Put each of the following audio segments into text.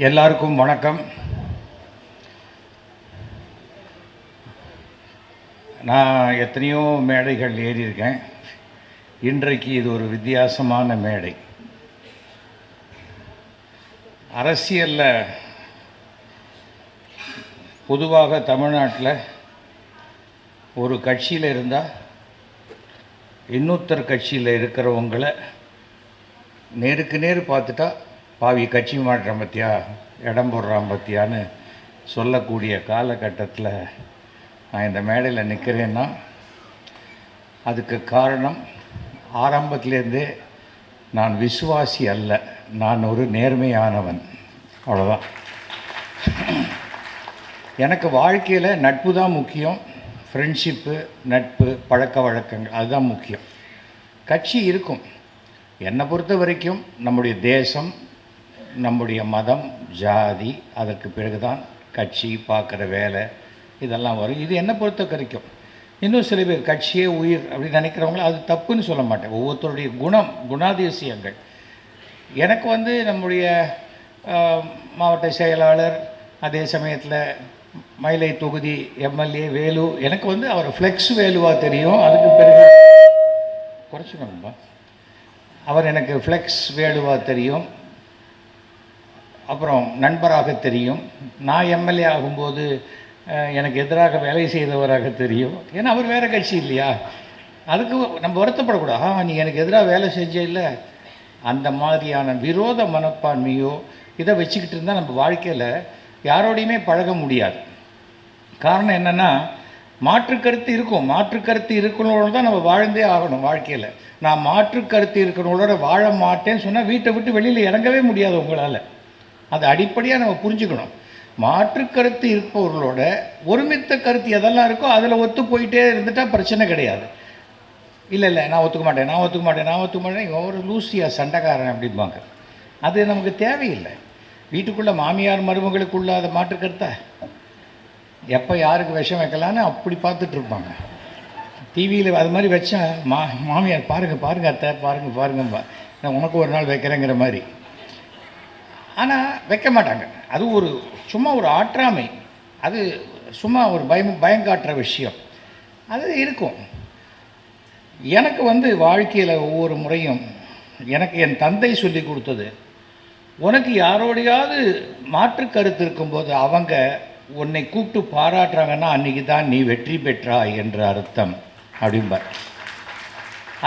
எல்லாருக்கும் வணக்கம். நான் எத்தனையோ மேடைகள் ஏறியிருக்கேன். இன்றைக்கு இது ஒரு வித்தியாசமான மேடை. அரசியலில் பொதுவாக தமிழ்நாட்டில் ஒரு கட்சியில் இருந்தால் இன்னொருத்தர் கட்சியில் இருக்கிறவங்களை நேருக்கு நேர் பார்த்துட்டா பாவி கட்சி மாற்றம் பற்றியா இடம் போடுறான் பற்றியான்னு சொல்லக்கூடிய காலகட்டத்தில் நான் இந்த மேடையில் நிற்கிறேன்னா அதுக்கு காரணம் ஆரம்பத்திலேருந்தே நான் விசுவாசி அல்ல, நான் ஒரு நேர்மையானவன், அவ்வளோதான். எனக்கு வாழ்க்கையில் நட்பு தான் முக்கியம். ஃப்ரெண்ட்ஷிப்பு, நட்பு, பழக்க வழக்கங்கள் அதுதான் முக்கியம். கட்சி இருக்கும். என்னை பொறுத்த வரைக்கும் நம்முடைய தேசம், நம்முடைய மதம், ஜாதி, அதற்கு பிறகு தான் கட்சி, பார்க்குற வேலை இதெல்லாம் வரும். இது என்னை பொறுத்த வரைக்கும். இன்னும் சில பேர் கட்சியே உயிர் அப்படின்னு நினைக்கிறவங்கள அது தப்புன்னு சொல்ல மாட்டேன். ஒவ்வொருத்தருடைய குணாதிசயங்கள். எனக்கு நம்முடைய மாவட்ட செயலாளர், அதே சமயத்தில் மயிலை தொகுதி எம்எல்ஏ வேலு, எனக்கு அவர் ஃப்ளெக்ஸ் வேலுவாக தெரியும். அதுக்கு பிறகு குறைச்சிக்கணும்பா, அவர் எனக்கு ஃப்ளெக்ஸ் வேலுவாக தெரியும். அப்புறம் நண்பராக தெரியும். நான் எம்எல்ஏ ஆகும்போது எனக்கு எதிராக வேலை செய்தவராக தெரியும். ஏன்னா அவர் வேறு கட்சி இல்லையா, அதுக்கு நம்ம வருத்தப்படக்கூடாது. நீ எனக்கு எதிராக வேலை செஞ்ச இல்லை, அந்த மாதிரியான விரோத மனப்பான்மையோ இதை வச்சுக்கிட்டு இருந்தால் நம்ம வாழ்க்கையில் யாரோடையுமே பழக முடியாது. காரணம் என்னென்னா, மாற்றுக்கருத்து இருக்கும். மாற்றுக்கருத்து இருக்கிறவங்களோட தான் நம்ம வாழ்ந்தே ஆகணும் வாழ்க்கையில். நான் மாற்றுக்கருத்து இருக்கிறவங்களோட வாழ மாட்டேன்னு சொன்னால் வீட்டை விட்டு வெளியில் இறங்கவே முடியாது உங்களால். அது அடிப்படையாக நம்ம புரிஞ்சுக்கணும். மாற்று கருத்து இருப்பவர்களோட ஒருமித்த கருத்து எதெல்லாம் இருக்கோ அதில் ஒத்து போயிட்டே இருந்துட்டால் பிரச்சனை கிடையாது. இல்லை நான் ஒத்துக்க மாட்டேன் ஒரு லூசியா சண்டைக்காரன் அப்படிம்பாங்க. அது நமக்கு தேவையில்லை. வீட்டுக்குள்ளே மாமியார் மருமகளுக்குள்ள அதை மாற்று கருத்தா எப்போ யாருக்கு விஷம் வைக்கலான்னு அப்படி பார்த்துட்டு இருப்பாங்க. டிவியில் அது மாதிரி வச்சா மாமியார் பாருங்கள் அத்தை பாருங்கப்பா, நான் உனக்கு ஒரு நாள் வைக்கிறேங்கிற மாதிரி. ஆனால் வைக்க மாட்டாங்க. அது சும்மா ஒரு ஆற்றாமை, அது சும்மா ஒரு பயங்காட்டுற விஷயம் அது இருக்கும். எனக்கு வாழ்க்கையில் ஒவ்வொரு முறையும் எனக்கு என் தந்தை சொல்லி கொடுத்தது, உனக்கு யாரோடையாவது மாற்று கருத்து இருக்கும்போது அவங்க உன்னை கூப்பிட்டு பாராட்டுறாங்கன்னா அன்றைக்கி தான் நீ வெற்றி பெற்றாய் என்ற அர்த்தம் அப்படிம்பார்.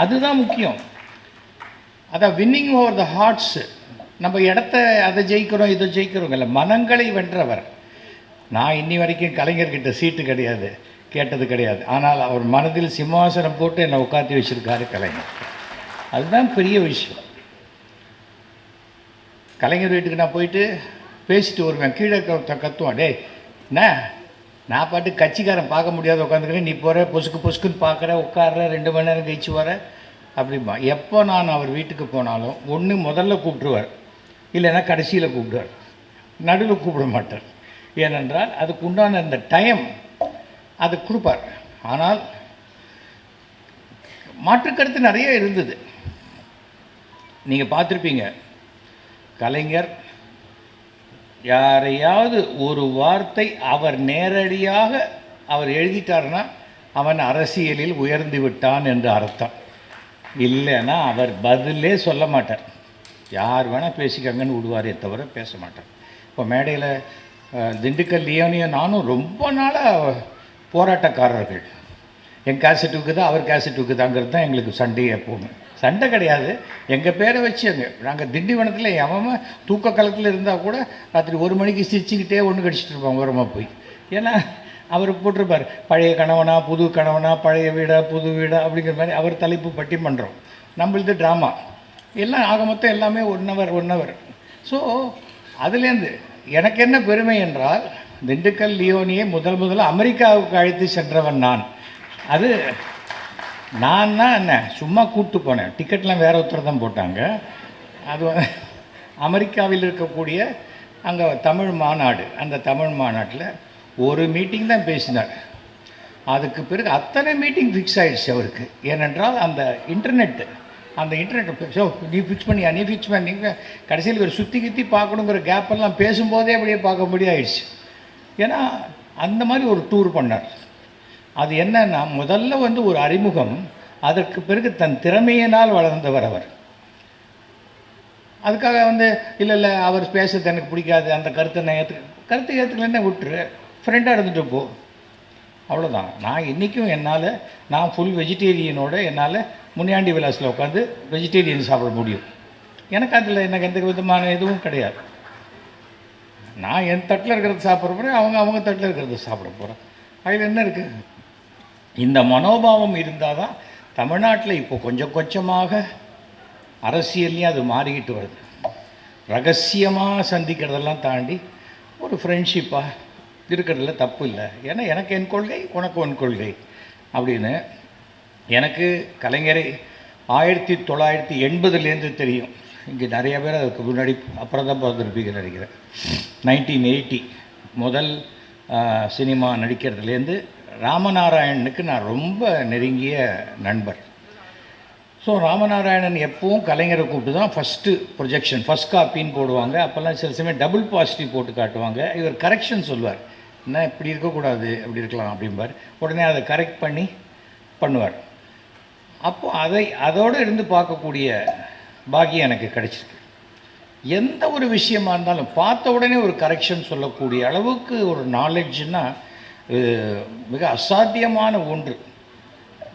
அதுதான் முக்கியம். அதான் வின்னிங் ஓவர் த ஹார்ட்ஸு. நம்ம இடத்த அதை ஜெயிக்கிறோம் இதை ஜெயிக்கிறோங்கல்ல, மனங்களை வென்றவர். நான் இன்னி வரைக்கும் கலைஞர்கிட்ட சீட்டு கிடையாது, கேட்டது கிடையாது. ஆனால் அவர் மனதில் சிம்மாசனம் போட்டு என்னை உட்காந்து வச்சுருக்காரு கலைஞர். அதுதான் பெரிய விஷயம். கலைஞர் வீட்டுக்கு நான் போயிட்டு பேசிட்டு வருவேன். கீழே கத்துவான், டே என்ன நான் பாட்டு கட்சிக்காரன் பார்க்க முடியாத உட்காந்துக்கிறேன், நீ போகிற பொசுக்குன்னு பார்க்குற, உட்கார்ற, 2 மணி நேரம் கழிச்சு வர அப்படிம்பா. எப்போ நான் அவர் வீட்டுக்கு போனாலும் ஒன்று முதல்ல கூப்பிட்டுருவார், இல்லைன்னா கடைசியில் கூப்பிடுவார், நடுவில் கூப்பிட மாட்டார். ஏனென்றால் அதுக்கு உண்டான அந்த டைம் அது கொடுப்பார். ஆனால் மாற்றுக்கருத்து நிறைய இருந்தது. நீங்கள் பார்த்துருப்பீங்க, கலைஞர் யாரையாவது ஒரு வார்த்தை அவர் நேரடியாக அவர் எழுதிட்டார்னா அவன் அரசியலில் உயர்ந்து விட்டான் என்று அர்த்தம். இல்லைன்னா அவர் பதிலே சொல்ல மாட்டார். யார் வேணால் பேசிக்கங்கன்னு விடுவாரே தவிர பேச மாட்டார். இப்போ மேடையில் திண்டுக்கல் லியோனியும் நானும் ரொம்ப நாளாக போராட்டக்காரர்கள். என் கேசட்டுக்கு தான் அவர் கேசட்டுக்கு தாங்கிறது தான் எங்களுக்கு சண்டையே. எப்போவுமே சண்டை கிடையாது, எங்கள் பேரை வச்சு நாங்கள் திண்டிவனத்தில் அவன் தூக்க காலத்தில் இருந்தால் கூட ராத்திரி 1 மணிக்கு சிரிச்சுக்கிட்டே ஒன்று கடிச்சிட்டு இருப்பாங்க ஓரமாக போய். ஏன்னா அவர் போட்டிருப்பார், பழைய கணவனா புது கணவனா, பழைய வீடா புது வீடா அப்படிங்கிற மாதிரி அவர் தலைப்பு பட்டிமன்றம். நம்மளது ட்ராமா எல்லாம் ஆக மொத்தம் எல்லாமே 1 ஹவர். ஸோ அதுலேருந்து எனக்கு என்ன பெருமை என்றால், திண்டுக்கல் லியோனியை முதல்ல அமெரிக்காவுக்கு அழைத்து சென்றவன் நான். அது நான் தான் என்ன சும்மா கூப்பிட்டு போனேன். டிக்கெட்லாம் வேறு ஒருத்தர் தான் போட்டாங்க. அது அமெரிக்காவில் இருக்கக்கூடிய அங்கே தமிழ் மாநாடு, அந்த தமிழ் மாநாட்டில் ஒரு மீட்டிங் தான் பேசினார். அதுக்கு பிறகு அத்தனை மீட்டிங் ஃபிக்ஸ் ஆகிடுச்சு அவருக்கு. ஏனென்றால் அந்த இன்டர்நெட்டு அந்த இன்டர்நெட் ஸோ நீ ஃபிக்ஸ் பண்ணியா, நீ ஃபிக்ஸ் பண்ணி கடைசியில் இவர் சுற்றி கித்தி பார்க்கணுங்கிற கேப்பெல்லாம் பேசும்போதே அப்படியே பார்க்க முடியாயிடுச்சு. ஏன்னா அந்த மாதிரி ஒரு டூர் பண்ணார். அது என்னன்னா முதல்ல வந்து ஒரு அறிமுகம், அதற்கு பிறகு தன் திறமையினால் வளர்ந்தவர் அவர். அதுக்காக வந்து இல்லை அவர் பேசுறது எனக்கு பிடிக்காது, அந்த கருத்தை ஏற்றுக்கலன்னே விட்டுரு, ஃப்ரெண்டாக இருந்துட்டு போ, அவ்வளோதான். நான் இன்றைக்கும் நான் ஃபுல் வெஜிடேரியனோட என்னால் முனியாண்டி விலாஸில் உட்காந்து வெஜிடேரியன் சாப்பிட முடியும். எனக்கு எந்த விதமான எதுவும் கிடையாது. நான் என் தட்டில் இருக்கிறத சாப்பிட போகிறேன், அவங்க தட்டில் இருக்கிறத சாப்பிட போகிறேன். அதில் என்ன இருக்குது? இந்த மனோபாவம் இருந்தால் தான் தமிழ்நாட்டில் இப்போ கொஞ்சம் கொஞ்சமாக அரசியல்லையும் அது மாறிக்கிட்டு வருது. ரகசியமாக சந்திக்கிறதெல்லாம் தாண்டி ஒரு ஃப்ரெண்ட்ஷிப்பாக இருக்கிறதுல தப்பு இல்லை. ஏன்னா எனக்கு என் கொள்கை, உனக்கு உன் கொள்கை அப்படின்னு. எனக்கு கலைஞரை 1980 தெரியும். இங்கே நிறைய பேர் அதுக்கு முன்னாடி அப்புறம் தான் பார்த்துருப்பீங்கன்னு நினைக்கிறேன். 1980 முதல் சினிமா நடிக்கிறதுலேருந்து ராமநாராயணனுக்கு நான் ரொம்ப நெருங்கிய நண்பர். ஸோ ராமநாராயணன் எப்பவும் கலைஞரை கூப்பிட்டு தான் ஃபஸ்ட்டு ப்ரொஜெக்ஷன், ஃபஸ்ட் காப்பின்னு போடுவாங்க. அப்போல்லாம் சில சமயம் டபுள் பாசிட்டிவ் போட்டு காட்டுவாங்க. இவர் கரெக்ஷன் சொல்லுவார், என்ன இப்படி இருக்கக்கூடாது, அப்படி இருக்கலாம் அப்படிம்பார். உடனே அதை கரெக்ட் பண்ணுவார். அப்போது அதோடு இருந்து பார்க்கக்கூடிய பாக்கியம் எனக்கு கிடைச்சிருக்கு. எந்த ஒரு விஷயமா இருந்தாலும் பார்த்த உடனே ஒரு கரெக்ஷன் சொல்லக்கூடிய அளவுக்கு ஒரு நாலேஜ்னா மிக அசாத்தியமான ஒன்று.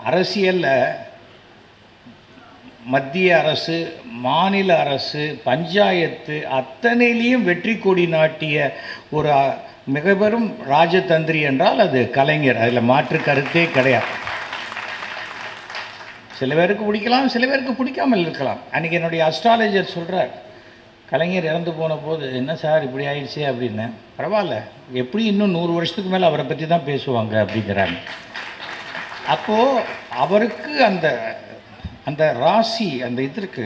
அரசியலில் மத்திய அரசு, மாநில அரசு, பஞ்சாயத்து அத்தனையிலையும் வெற்றி கொடி நாட்டிய ஒரு மிக பெரும் ராஜதந்திரி என்றால் அது கலைஞர். அதில் மாற்று கருத்தே கிடையாது. சில பேருக்கு பிடிக்கலாம், சில பேருக்கு பிடிக்காமல் இருக்கலாம். அன்றைக்கி என்னுடைய அஸ்ட்ராலஜர் சொல்கிறார், கலைஞர் இறந்து போன போது என்ன சார் இப்படி ஆயிடுச்சு அப்படின்னு. பரவாயில்ல, எப்படி இன்னும் 100 வருஷத்துக்கு மேலே அவரை பற்றி தான் பேசுவாங்க அப்படிங்கிறாங்க. அப்போது அவருக்கு அந்த ராசி அந்த இதற்கு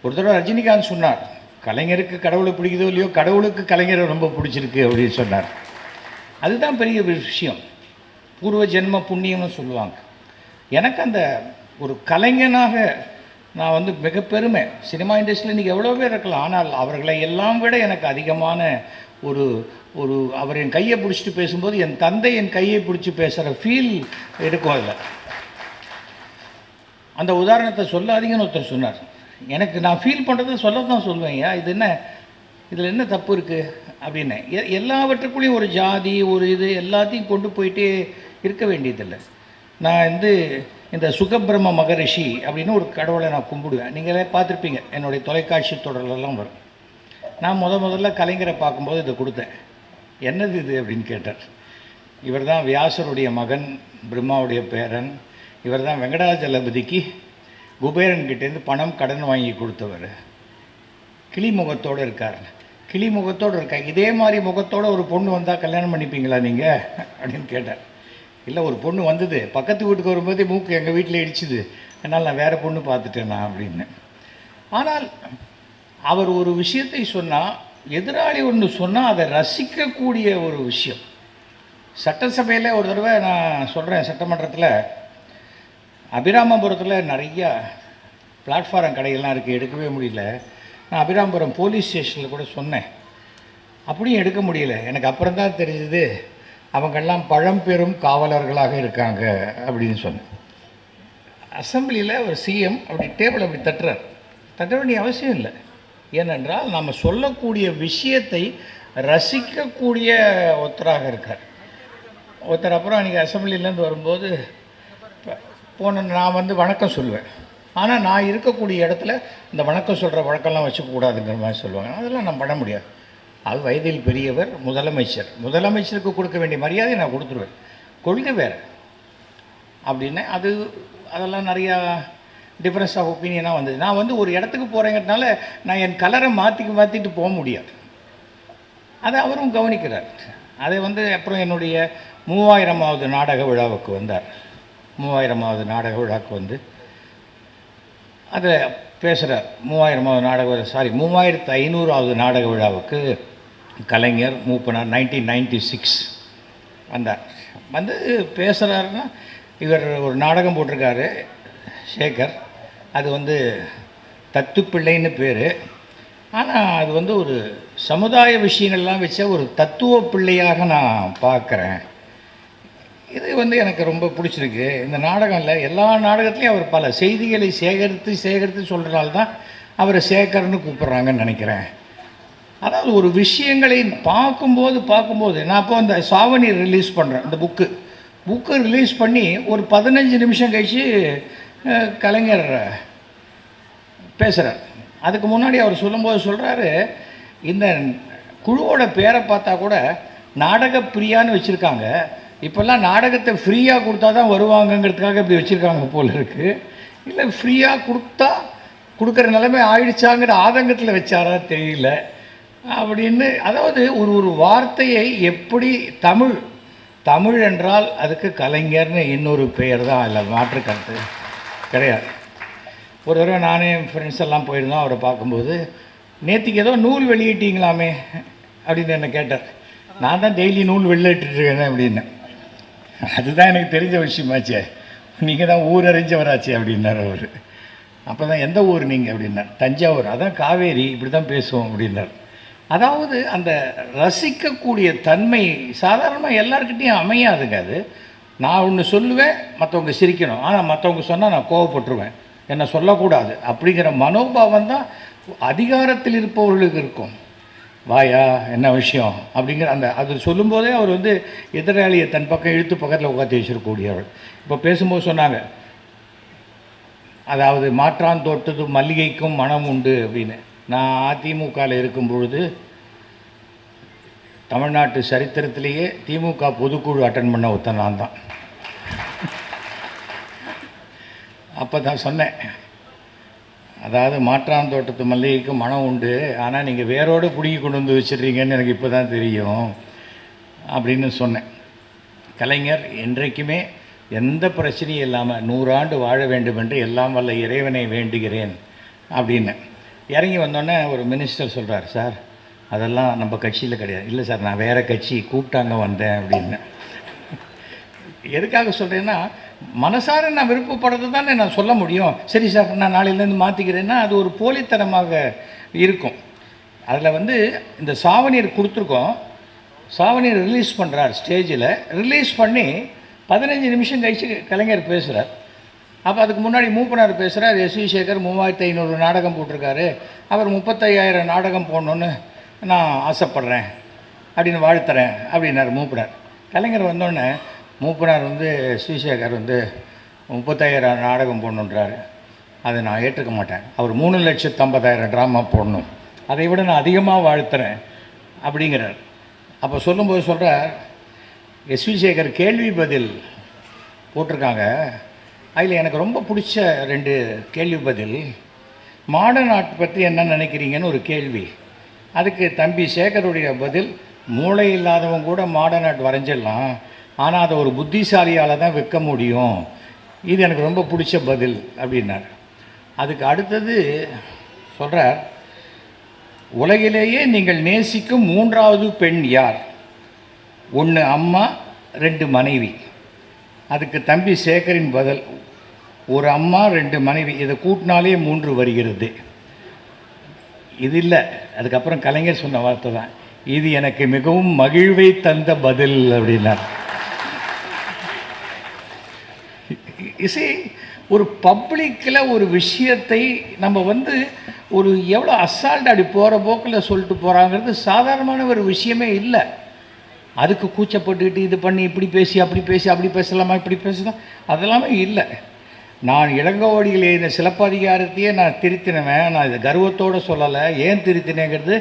ஒரு தடவை ரஜினிகாந்த் சொன்னார், கலைஞருக்கு கடவுளை பிடிக்குதோ இல்லையோ, கடவுளுக்கு கலைஞரை ரொம்ப பிடிச்சிருக்கு அப்படின்னு சொன்னார். அதுதான் பெரிய விஷயம், பூர்வ ஜென்ம புண்ணியம்னு சொல்லுவாங்க. எனக்கு அந்த ஒரு கலைஞனாக நான் வந்து மிக பெருமை. சினிமா இண்டஸ்ட்ரியில் இன்றைக்கி எவ்வளோ பேர் இருக்கலாம், ஆனால் அவர்களை எல்லாம் விட எனக்கு அதிகமான ஒரு அவர் என் கையை பிடிச்சிட்டு பேசும்போது என் தந்தை என் கையை பிடிச்சி பேசுகிற ஃபீல் இருக்கும். அதில் அந்த உதாரணத்தை சொல்லாதீங்கன்னு ஒருத்தர் சொன்னார். எனக்கு நான் ஃபீல் பண்ணுறதை சொல்ல தான் சொல்லுவேன். இதில் என்ன தப்பு இருக்குது அப்படின்னு. எல்லாவற்றுக்குள்ளேயும் ஒரு ஜாதி, ஒரு இது எல்லாத்தையும் கொண்டு போயிட்டே இருக்க வேண்டியதில்லை. நான் இந்த சுகபிரம்ம மகரிஷி அப்படின்னு ஒரு கடவுளை நான் கும்பிடுவேன். நீங்களே பார்த்துருப்பீங்க, என்னுடைய தொலைக்காட்சி தொடரெல்லாம் வரும். நான் முதல்ல கலைஞரை பார்க்கும்போது இதை கொடுத்தேன். என்னது இது அப்படின்னு கேட்டார். இவர் தான் வியாசருடைய மகன், பிரம்மாவுடைய பேரன். இவர் தான் வெங்கடாஜலபதிக்கு குபேரன்கிட்டேருந்து பணம் கடன் வாங்கி கொடுத்தவர். கிளிமுகத்தோடு இருக்கார். கிளிமுகத்தோடு இருக்கார். இதே மாதிரி முகத்தோடு ஒரு பொண்ணு வந்தால் கல்யாணம் பண்ணிப்பீங்களா நீங்கள் அப்படின்னு கேட்டார். இல்லை, ஒரு பொண்ணு வந்தது, பக்கத்து வீட்டுக்கு வரும்போதே மூக்கு எங்கள் வீட்டில் இடிச்சுது, அதனால் நான் வேறு பொண்ணு பார்த்துட்டேன் நான் அப்படின்னு. ஆனால் அவர் ஒரு விஷயத்தை சொன்னால், எதிராளி ஒன்று சொன்னால் அதை ரசிக்கக்கூடிய ஒரு விஷயம். சட்டசபையில் ஒரு தடவை நான் சொல்கிறேன், சட்டமன்றத்தில் அபிராமபுரத்தில் நிறையா பிளாட்ஃபாரம் கடைகள்லாம் இருக்குது, எடுக்கவே முடியல. நான் அபிராமபுரம் போலீஸ் ஸ்டேஷனில் கூட சொன்னேன், அப்படியும் எடுக்க முடியல. எனக்கு அப்புறம் தான் தெரிஞ்சது அவங்கெல்லாம் பழம்பெரும் காவலர்களாக இருக்காங்க அப்படின்னு சொன்னேன். அசம்பிளியில் ஒரு சிஎம் அப்படி டேபிள் அப்படி தட்ட வேண்டிய அவசியம் இல்லை. ஏனென்றால் நம்ம சொல்லக்கூடிய விஷயத்தை ரசிக்கக்கூடிய ஒருத்தராக இருக்கார். ஒருத்தர் அப்புறம் அன்றைக்கி அசம்பிளிலேருந்து வரும்போது நான் வணக்கம் சொல்லுவேன். ஆனால் நான் இருக்கக்கூடிய இடத்துல இந்த வணக்கம் சொல்கிற வழக்கம்லாம் வச்சுக்கூடாதுங்கிற மாதிரி சொல்லுவாங்க. அதெல்லாம் நான் பண்ண முடியாது. அது வயதில் பெரியவர், முதலமைச்சருக்கு கொடுக்க வேண்டிய மரியாதையை நான் கொடுத்துருவேன். கொள்கை வேறு அப்படின்னு அதெல்லாம் நிறையா டிஃப்ரென்ஸ் ஆஃப் ஒப்பீனியனாக வந்தது. நான் ஒரு இடத்துக்கு போகிறேங்கிறதுனால நான் என் கலரை மாற்றிட்டு போக முடியாது. அதை அவரும் கவனிக்கிறார். அதை அப்புறம் என்னுடைய 3000வது நாடக விழாவுக்கு வந்தார். 3000வது நாடக விழாவுக்கு அதை பேசுகிறார். 3500வது நாடக விழாவுக்கு கலைஞர் மூப்பனார் 1996 வந்தார். பேசுகிறாருன்னா, இவர் ஒரு நாடகம் போட்டிருக்காரு சேகர், அது வந்து தத்துப்பிள்ளைன்னு பேர். ஆனால் அது வந்து ஒரு சமுதாய விஷயங்கள்லாம் வச்ச ஒரு தத்துவ பிள்ளையாக நான் பார்க்குறேன். இது வந்து எனக்கு ரொம்ப பிடிச்சிருக்கு. இந்த நாடகம்ல எல்லா நாடகத்துலேயும் அவர் பல செய்திகளை சேகரித்து சொல்கிறனால தான் அவரை சேகர்னு கூப்பிட்றாங்கன்னு நினைக்கிறேன். அதாவது ஒரு விஷயங்களை பார்க்கும்போது நான் அப்போ அந்த சாவணி ரிலீஸ் பண்ணுறேன். இந்த புக்கு ரிலீஸ் பண்ணி ஒரு 15 நிமிஷம் கழித்து கலைஞர் பேசுகிறார். அதுக்கு முன்னாடி அவர் சொல்லும்போது சொல்கிறாரு, இந்த குழுவோட பேரை பார்த்தா கூட நாடக பிரியான்னு வச்சுருக்காங்க. இப்போல்லாம் நாடகத்தை ஃப்ரீயாக கொடுத்தா தான் வருவாங்கங்கிறதுக்காக இப்படி வச்சுருக்காங்க போல இருக்குது. இல்லை ஃப்ரீயாக கொடுக்குற நிலைமை ஆயிடுச்சாங்கிற ஆதங்கத்தில் வச்சாரா தெரியல அப்படின்னு. அதாவது ஒரு வார்த்தையை எப்படி தமிழ் என்றால் அதுக்கு கலைஞர்னு இன்னொரு பெயர் தான், இல்லை மாற்று கருத்து கிடையாது. ஒரு தடவை நானே ஃப்ரெண்ட்ஸ் எல்லாம் போயிருந்தோம். அவரை பார்க்கும்போது, நேற்றுக்கு ஏதோ நூல் வெளியிட்டீங்களாமே அப்படின்னு என்னை கேட்டார். நான் தான் டெய்லி நூல் வெளியிட்டுருக்கேன் அப்படின்னு. அதுதான் எனக்கு தெரிஞ்ச விஷயமாச்சே, நீங்கள் தான் ஊர் அறிஞ்சவராச்சே அப்படின்னார் அவர். அப்போ தான் எந்த ஊர் நீங்கள் அப்படின்னார். தஞ்சாவூர். அதான் காவேரி, இப்படி தான் பேசுவோம் அப்படின்னார். அதாவது அந்த ரசிக்கக்கூடிய தன்மை சாதாரணமாக எல்லாருக்கிட்டையும் அமையாதுங்க. அது நான் ஒன்று சொல்லுவேன், மற்றவங்க சிரிக்கணும். ஆனால் மற்றவங்க சொன்னால் நான் கோவப்பட்டுருவேன், என்னை சொல்லக்கூடாது அப்படிங்கிற மனோபாவம் தான் அதிகாரத்தில் இருப்பவர்களுக்கு இருக்கும். வாயா என்ன விஷயம் அப்படிங்கிற அது சொல்லும்போதே அவர் வந்து எதிராளியை தன் பக்கம் இழுத்து பக்கத்தில் உட்காந்து வச்சிருக்கக்கூடியவர். இப்போ பேசும்போது சொன்னாங்க, அதாவது மாற்றான் தோட்டது மல்லிகைக்கும் மனம் உண்டு அப்படின்னு. நான் அதிமுகவில் இருக்கும் பொழுது தமிழ்நாட்டு சரித்திரத்திலேயே திமுக பொதுக்குழு அட்டன் பண்ண ஒருத்தன் நான் தான். அப்போ தான் சொன்னேன், அதாவது மாற்றான் தோட்டத்து மல்லிகைக்கு மனம் உண்டு, ஆனால் நீங்கள் வேரோடு பிடிங்கி கொண்டு வந்து வச்சிடுறீங்கன்னு எனக்கு இப்போ தான் தெரியும் அப்படின்னு சொன்னேன். கலைஞர் என்றைக்குமே எந்த பிரச்சனையும் இல்லாமல் 100 ஆண்டு வாழ வேண்டும் என்று எல்லாம் வல்ல இறைவனை வேண்டுகிறேன் அப்படின்னு. இறங்கி வந்தோடனே ஒரு மினிஸ்டர் சொல்கிறார், சார் அதெல்லாம் நம்ம கட்சியில் கிடையாது. இல்லை சார், நான் வேறு கட்சி கூப்பிட்டாங்க வந்தேன் அப்படின்னு. எதுக்காக சொல்கிறேன்னா, மனசார நான் விருப்பப்படுறது தானே நான் சொல்ல முடியும். சரி சார், நான் நாளையிலேருந்து மாற்றிக்கிறேன்னா அது ஒரு போலித்தனமாக இருக்கும். அதில் வந்து இந்த சாவணீர் கொடுத்துருக்கோம். சாவணீர் ரிலீஸ் பண்ணுறார். ஸ்டேஜில் ரிலீஸ் பண்ணி 15 நிமிஷம் கழிச்சு கலைஞர் பேசுகிறார். அப்போ அதுக்கு முன்னாடி மூப்பனார் பேசுகிறார். எஸ்.வி. சேகர் 3500 நாடகம் போட்டிருக்காரு, அவர் 35,000 நாடகம் போடணுன்னு நான் ஆசைப்பட்றேன் அப்படின்னு வாழ்த்துறேன் அப்படின்னார் மூப்பனார். கலைஞர் வந்தோடனே மூப்பனார் வந்து எஸ்.வி. சேகர் வந்து 35,000 நாடகம் போடணுன்றார், அதை நான் ஏற்றுக்க மாட்டேன், அவர் 3,50,000 ட்ராமா போடணும், அதை விட நான் அதிகமாக வாழ்த்துறேன் அப்படிங்கிறார். அப்போ சொல்லும்போது சொல்கிறார், எஸ்.வி. சேகர் கேள்வி பதில் போட்டிருக்காங்க, அதில் எனக்கு ரொம்ப பிடிச்ச 2 கேள்வி பதில். மாடர்ன் ஆர்ட் பற்றி என்ன நினைக்கிறீங்கன்னு ஒரு கேள்வி, அதுக்கு தம்பி சேகருடைய பதில், மூளை இல்லாதவங்க கூட மாடர்ன் ஆர்ட் வரைஞ்சிடலாம், ஆனால் அதை ஒரு புத்திசாலியால் தான் விற்க முடியும். இது எனக்கு ரொம்ப பிடிச்ச பதில் அப்படின்னார். அதுக்கு அடுத்தது சொல்கிறார், உலகிலேயே நீங்கள் நேசிக்கும் 3வது பெண் யார்? 1 அம்மா, 2 மனைவி. அதுக்கு தம்பி சேகரின் பதில், ஒரு அம்மா 2 மனைவி, இதை கூட்டினாலே 3 வருகிறது. இது இல்லை. அதுக்கப்புறம் கலைஞர் சொன்ன வார்த்தை தான், இது எனக்கு மிகவும் மகிழ்வை தந்த பதில் அப்படின்னார். இசை ஒரு பப்ளிக்கில் ஒரு விஷயத்தை நம்ம வந்து ஒரு எவ்வளோ அசால்ட் அப்படி போகிற போக்கில் சொல்லிட்டு போகிறாங்கிறது சாதாரணமான ஒரு விஷயமே இல்லை. அதுக்கு கூச்சப்பட்டுக்கிட்டு இது பண்ணி இப்படி பேசி அப்படி பேசலாமா இப்படி பேசலாம் அதெல்லாமே இல்லை. நான் இளங்கோவடிகள் எழுதின சிலப்பதிகாரத்தையே நான் திருத்தினவன். நான் இதை கர்வத்தோடு சொல்லலை. ஏன் திருத்தினேங்கிறது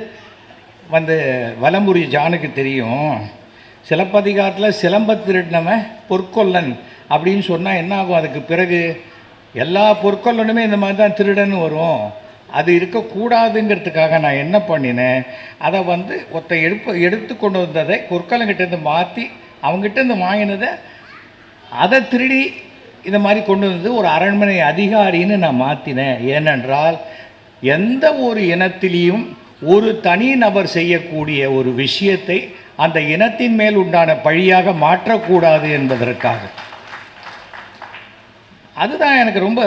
வந்து வலம்புரி ஜானுக்கு தெரியும். சிலப்பதிகாரத்தில் சிலம்ப திருடினவன் பொற்கொல்லன் அப்படின்னு சொன்னால் என்ன ஆகும்? அதுக்கு பிறகு எல்லா பொற்கொல்லனுமே இந்த மாதிரி தான் திருடன்னு வரும். அது இருக்கக்கூடாதுங்கிறதுக்காக நான் என்ன பண்ணினேன், அதை வந்து எடுத்து கொண்டு வந்ததை பொற்கொல்லங்கிட்டேருந்து மாற்றி அவங்ககிட்டேருந்து வாங்கினதை அதை திருடி இந்த மாதிரி கொண்டு வந்து ஒரு அரண்மனை அதிகாரின்னு நான் மாற்றினேன். ஏனென்றால் எந்த ஒரு இனத்திலையும் ஒரு தனி நபர் செய்யக்கூடிய ஒரு விஷயத்தை அந்த இனத்தின் மேல் உண்டான பழியாக மாற்றக்கூடாது என்பதற்காக. அதுதான் எனக்கு ரொம்ப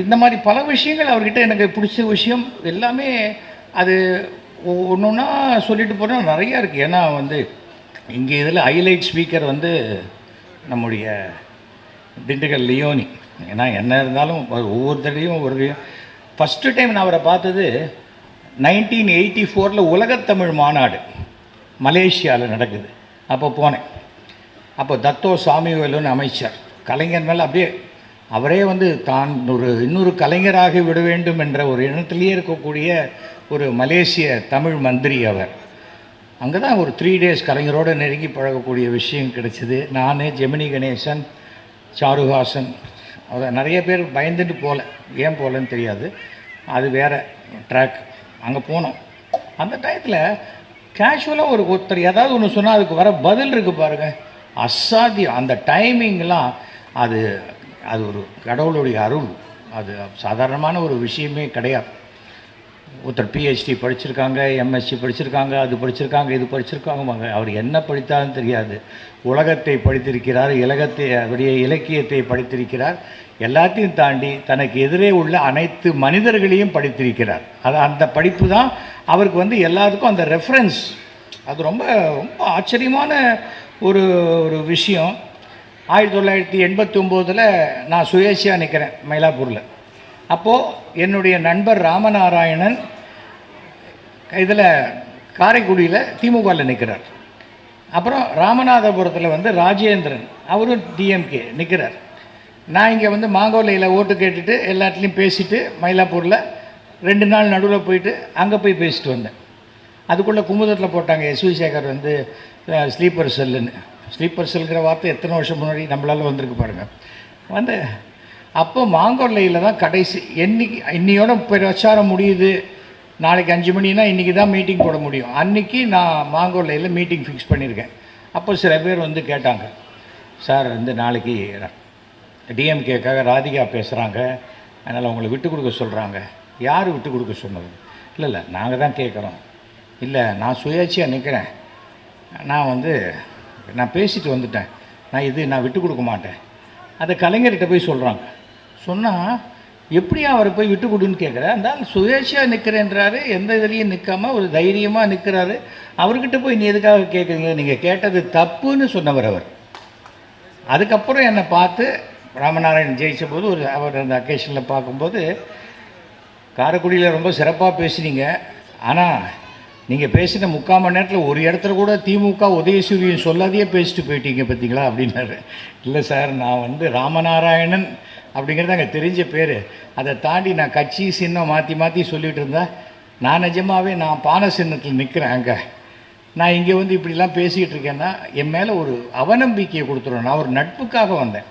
இந்த மாதிரி பல விஷயங்கள் அவர்கிட்ட எனக்கு பிடிச்ச விஷயம் எல்லாமே. அது ஒன்று ஒன்றா சொல்லிட்டு போனால் நிறையா இருக்குது. ஏன்னா வந்து இங்கே இதில் ஹைலைட் ஸ்பீக்கர் வந்து நம்முடைய திண்டுக்கல் லியோனி. ஏன்னா என்ன இருந்தாலும் ஒவ்வொரு தடையும் ஒரு ஃபஸ்ட்டு டைம் நான் அவரை பார்த்தது 1984 உலகத்தமிழ் மாநாடு மலேசியாவில் நடக்குது. அப்போ போனேன். அப்போ தத்தோ சாமிவேலுன்னு அமைச்சர் கலைஞர் மேலே அப்படியே அவரே வந்து தான் இன்னொரு கலைஞராக விட வேண்டும் என்ற ஒரு எண்ணத்திலேயே இருக்கக்கூடிய ஒரு மலேசிய தமிழ் மந்திரி அவர். அங்கே தான் ஒரு 3 days கலைஞரோடு நெருங்கி பழகக்கூடிய விஷயம் கிடைச்சிது. நான், ஜெமினி கணேசன், சாருஹாசன், அதை நிறைய பேர் பயந்துட்டு போகல. ஏன் போகலன்னு தெரியாது, அது வேறு ட்ராக். அங்கே போனோம். அந்த டயத்தில் கேஷுவலாக ஒருத்தர் ஏதாவது ஒன்று சொன்னால் அதுக்கு வர பதில் இருக்குது பாருங்கள், அசாத்தியம். அந்த டைமிங்லாம் அது அது ஒரு கடவுளுடைய அருள். அது சாதாரணமான ஒரு விஷயமே கிடையாது. ஒருத்தர் PhD படிச்சிருக்காங்க, MSc படிச்சிருக்காங்க, அது படிச்சிருக்காங்க, இது படிச்சிருக்காங்க. அவர் என்ன படித்தாலும் தெரியாது. உலகத்தை படித்திருக்கிறார், அவருடைய இலக்கியத்தை படித்திருக்கிறார். எல்லாத்தையும் தாண்டி தனக்கு எதிரே உள்ள அனைத்து மனிதர்களையும் படித்திருக்கிறார். அந்த படிப்பு தான் அவருக்கு வந்து எல்லாத்துக்கும் அந்த ரெஃபரன்ஸ். அது ரொம்ப ரொம்ப ஆச்சரியமான ஒரு ஒரு விஷயம். 1989 நான் சுயேட்சையாக நிற்கிறேன் மயிலாப்பூரில். அப்போது என்னுடைய நண்பர் ராமநாராயணன் இதில் காரைக்குடியில் திமுகவில் நிற்கிறார். அப்புறம் ராமநாதபுரத்தில் வந்து ராஜேந்திரன், அவரும் DMK நிற்கிறார். நான் இங்கே வந்து மாங்கோலையில் ஓட்டு கேட்டுட்டு எல்லாத்துலேயும் பேசிவிட்டு மயிலாப்பூரில் 2 நாள் நடுவில் போயிட்டு அங்கே போய் பேசிட்டு வந்தேன். அதுக்குள்ளே குமுதத்தில் போட்டாங்க SV சேகர் வந்து ஸ்லீப்பர் செல்லுன்னு. ஸ்லீப்பர் செல்கிற வார்த்தை எத்தனை வருஷம் முன்னாடி நம்மளால் வந்திருக்கு பாருங்கள். வந்து அப்போ மாங்கொல்லையில் தான் கடைசி இன்னையோட பிரச்சாரம் முடியுது. நாளைக்கு 5 மணினா இன்றைக்கி தான் மீட்டிங் போட முடியும். அன்றைக்கி நான் மாங்கொல்லையில் மீட்டிங் ஃபிக்ஸ் பண்ணியிருக்கேன். அப்போ சில பேர் வந்து கேட்டாங்க, சார் வந்து நாளைக்கு DMKக்காக ராதிகா பேசுகிறாங்க, அதனால் உங்களை விட்டு கொடுக்க சொல்கிறாங்க. யார் விட்டு கொடுக்க சொன்னது? இல்லை நாங்கள் தான் கேட்குறோம். இல்லை, நான் சுயேட்சையாக நிற்கிறேன், நான் பேசிட்டு வந்துட்டேன், நான் விட்டு கொடுக்க மாட்டேன். அதை கலைஞர்கிட்ட போய் சொல்கிறாங்க. சொன்னால் எப்படியா அவரை போய் விட்டு கொடுன்னு கேட்குறேன். அந்த சுயேட்சையாக நிற்கிறேன்றாரு, எந்த இதுலேயும் நிற்காமல் ஒரு தைரியமாக நிற்கிறாரு. அவர்கிட்ட போய் நீ எதுக்காக கேட்குறீங்க, நீங்கள் கேட்டது தப்புன்னு சொன்னவர் அவர். அதுக்கப்புறம் என்னை பார்த்து ராமநாராயணன் ஜெயித்த போது அவர் அந்த அக்கேஷனில் பார்க்கும்போது, காரைக்குடியில் ரொம்ப சிறப்பாக பேசுனீங்க, ஆனால் நீங்கள் பேசின 3/4 மணி நேரத்தில் ஒரு இடத்துல கூட திமுக உதயசூரியன் சொல்லாதையே பேசிட்டு போயிட்டீங்க பார்த்தீங்களா அப்படின்னாரு. இல்லை சார், நான் வந்து ராமநாராயணன் அப்படிங்கிறது அங்கே தெரிஞ்ச பேர். அதை தாண்டி நான் கட்சி சின்னம் மாற்றி சொல்லிகிட்டு இருந்தேன். நான் நிஜமாகவே நான் பானை சின்னத்தில் நிற்கிறேன். அங்கே நான் இங்கே வந்து இப்படிலாம் பேசிகிட்டு இருக்கேன்னா என் மேலே ஒரு அவநம்பிக்கையை கொடுத்துருவேன். நான் ஒரு நட்புக்காக வந்தேன்.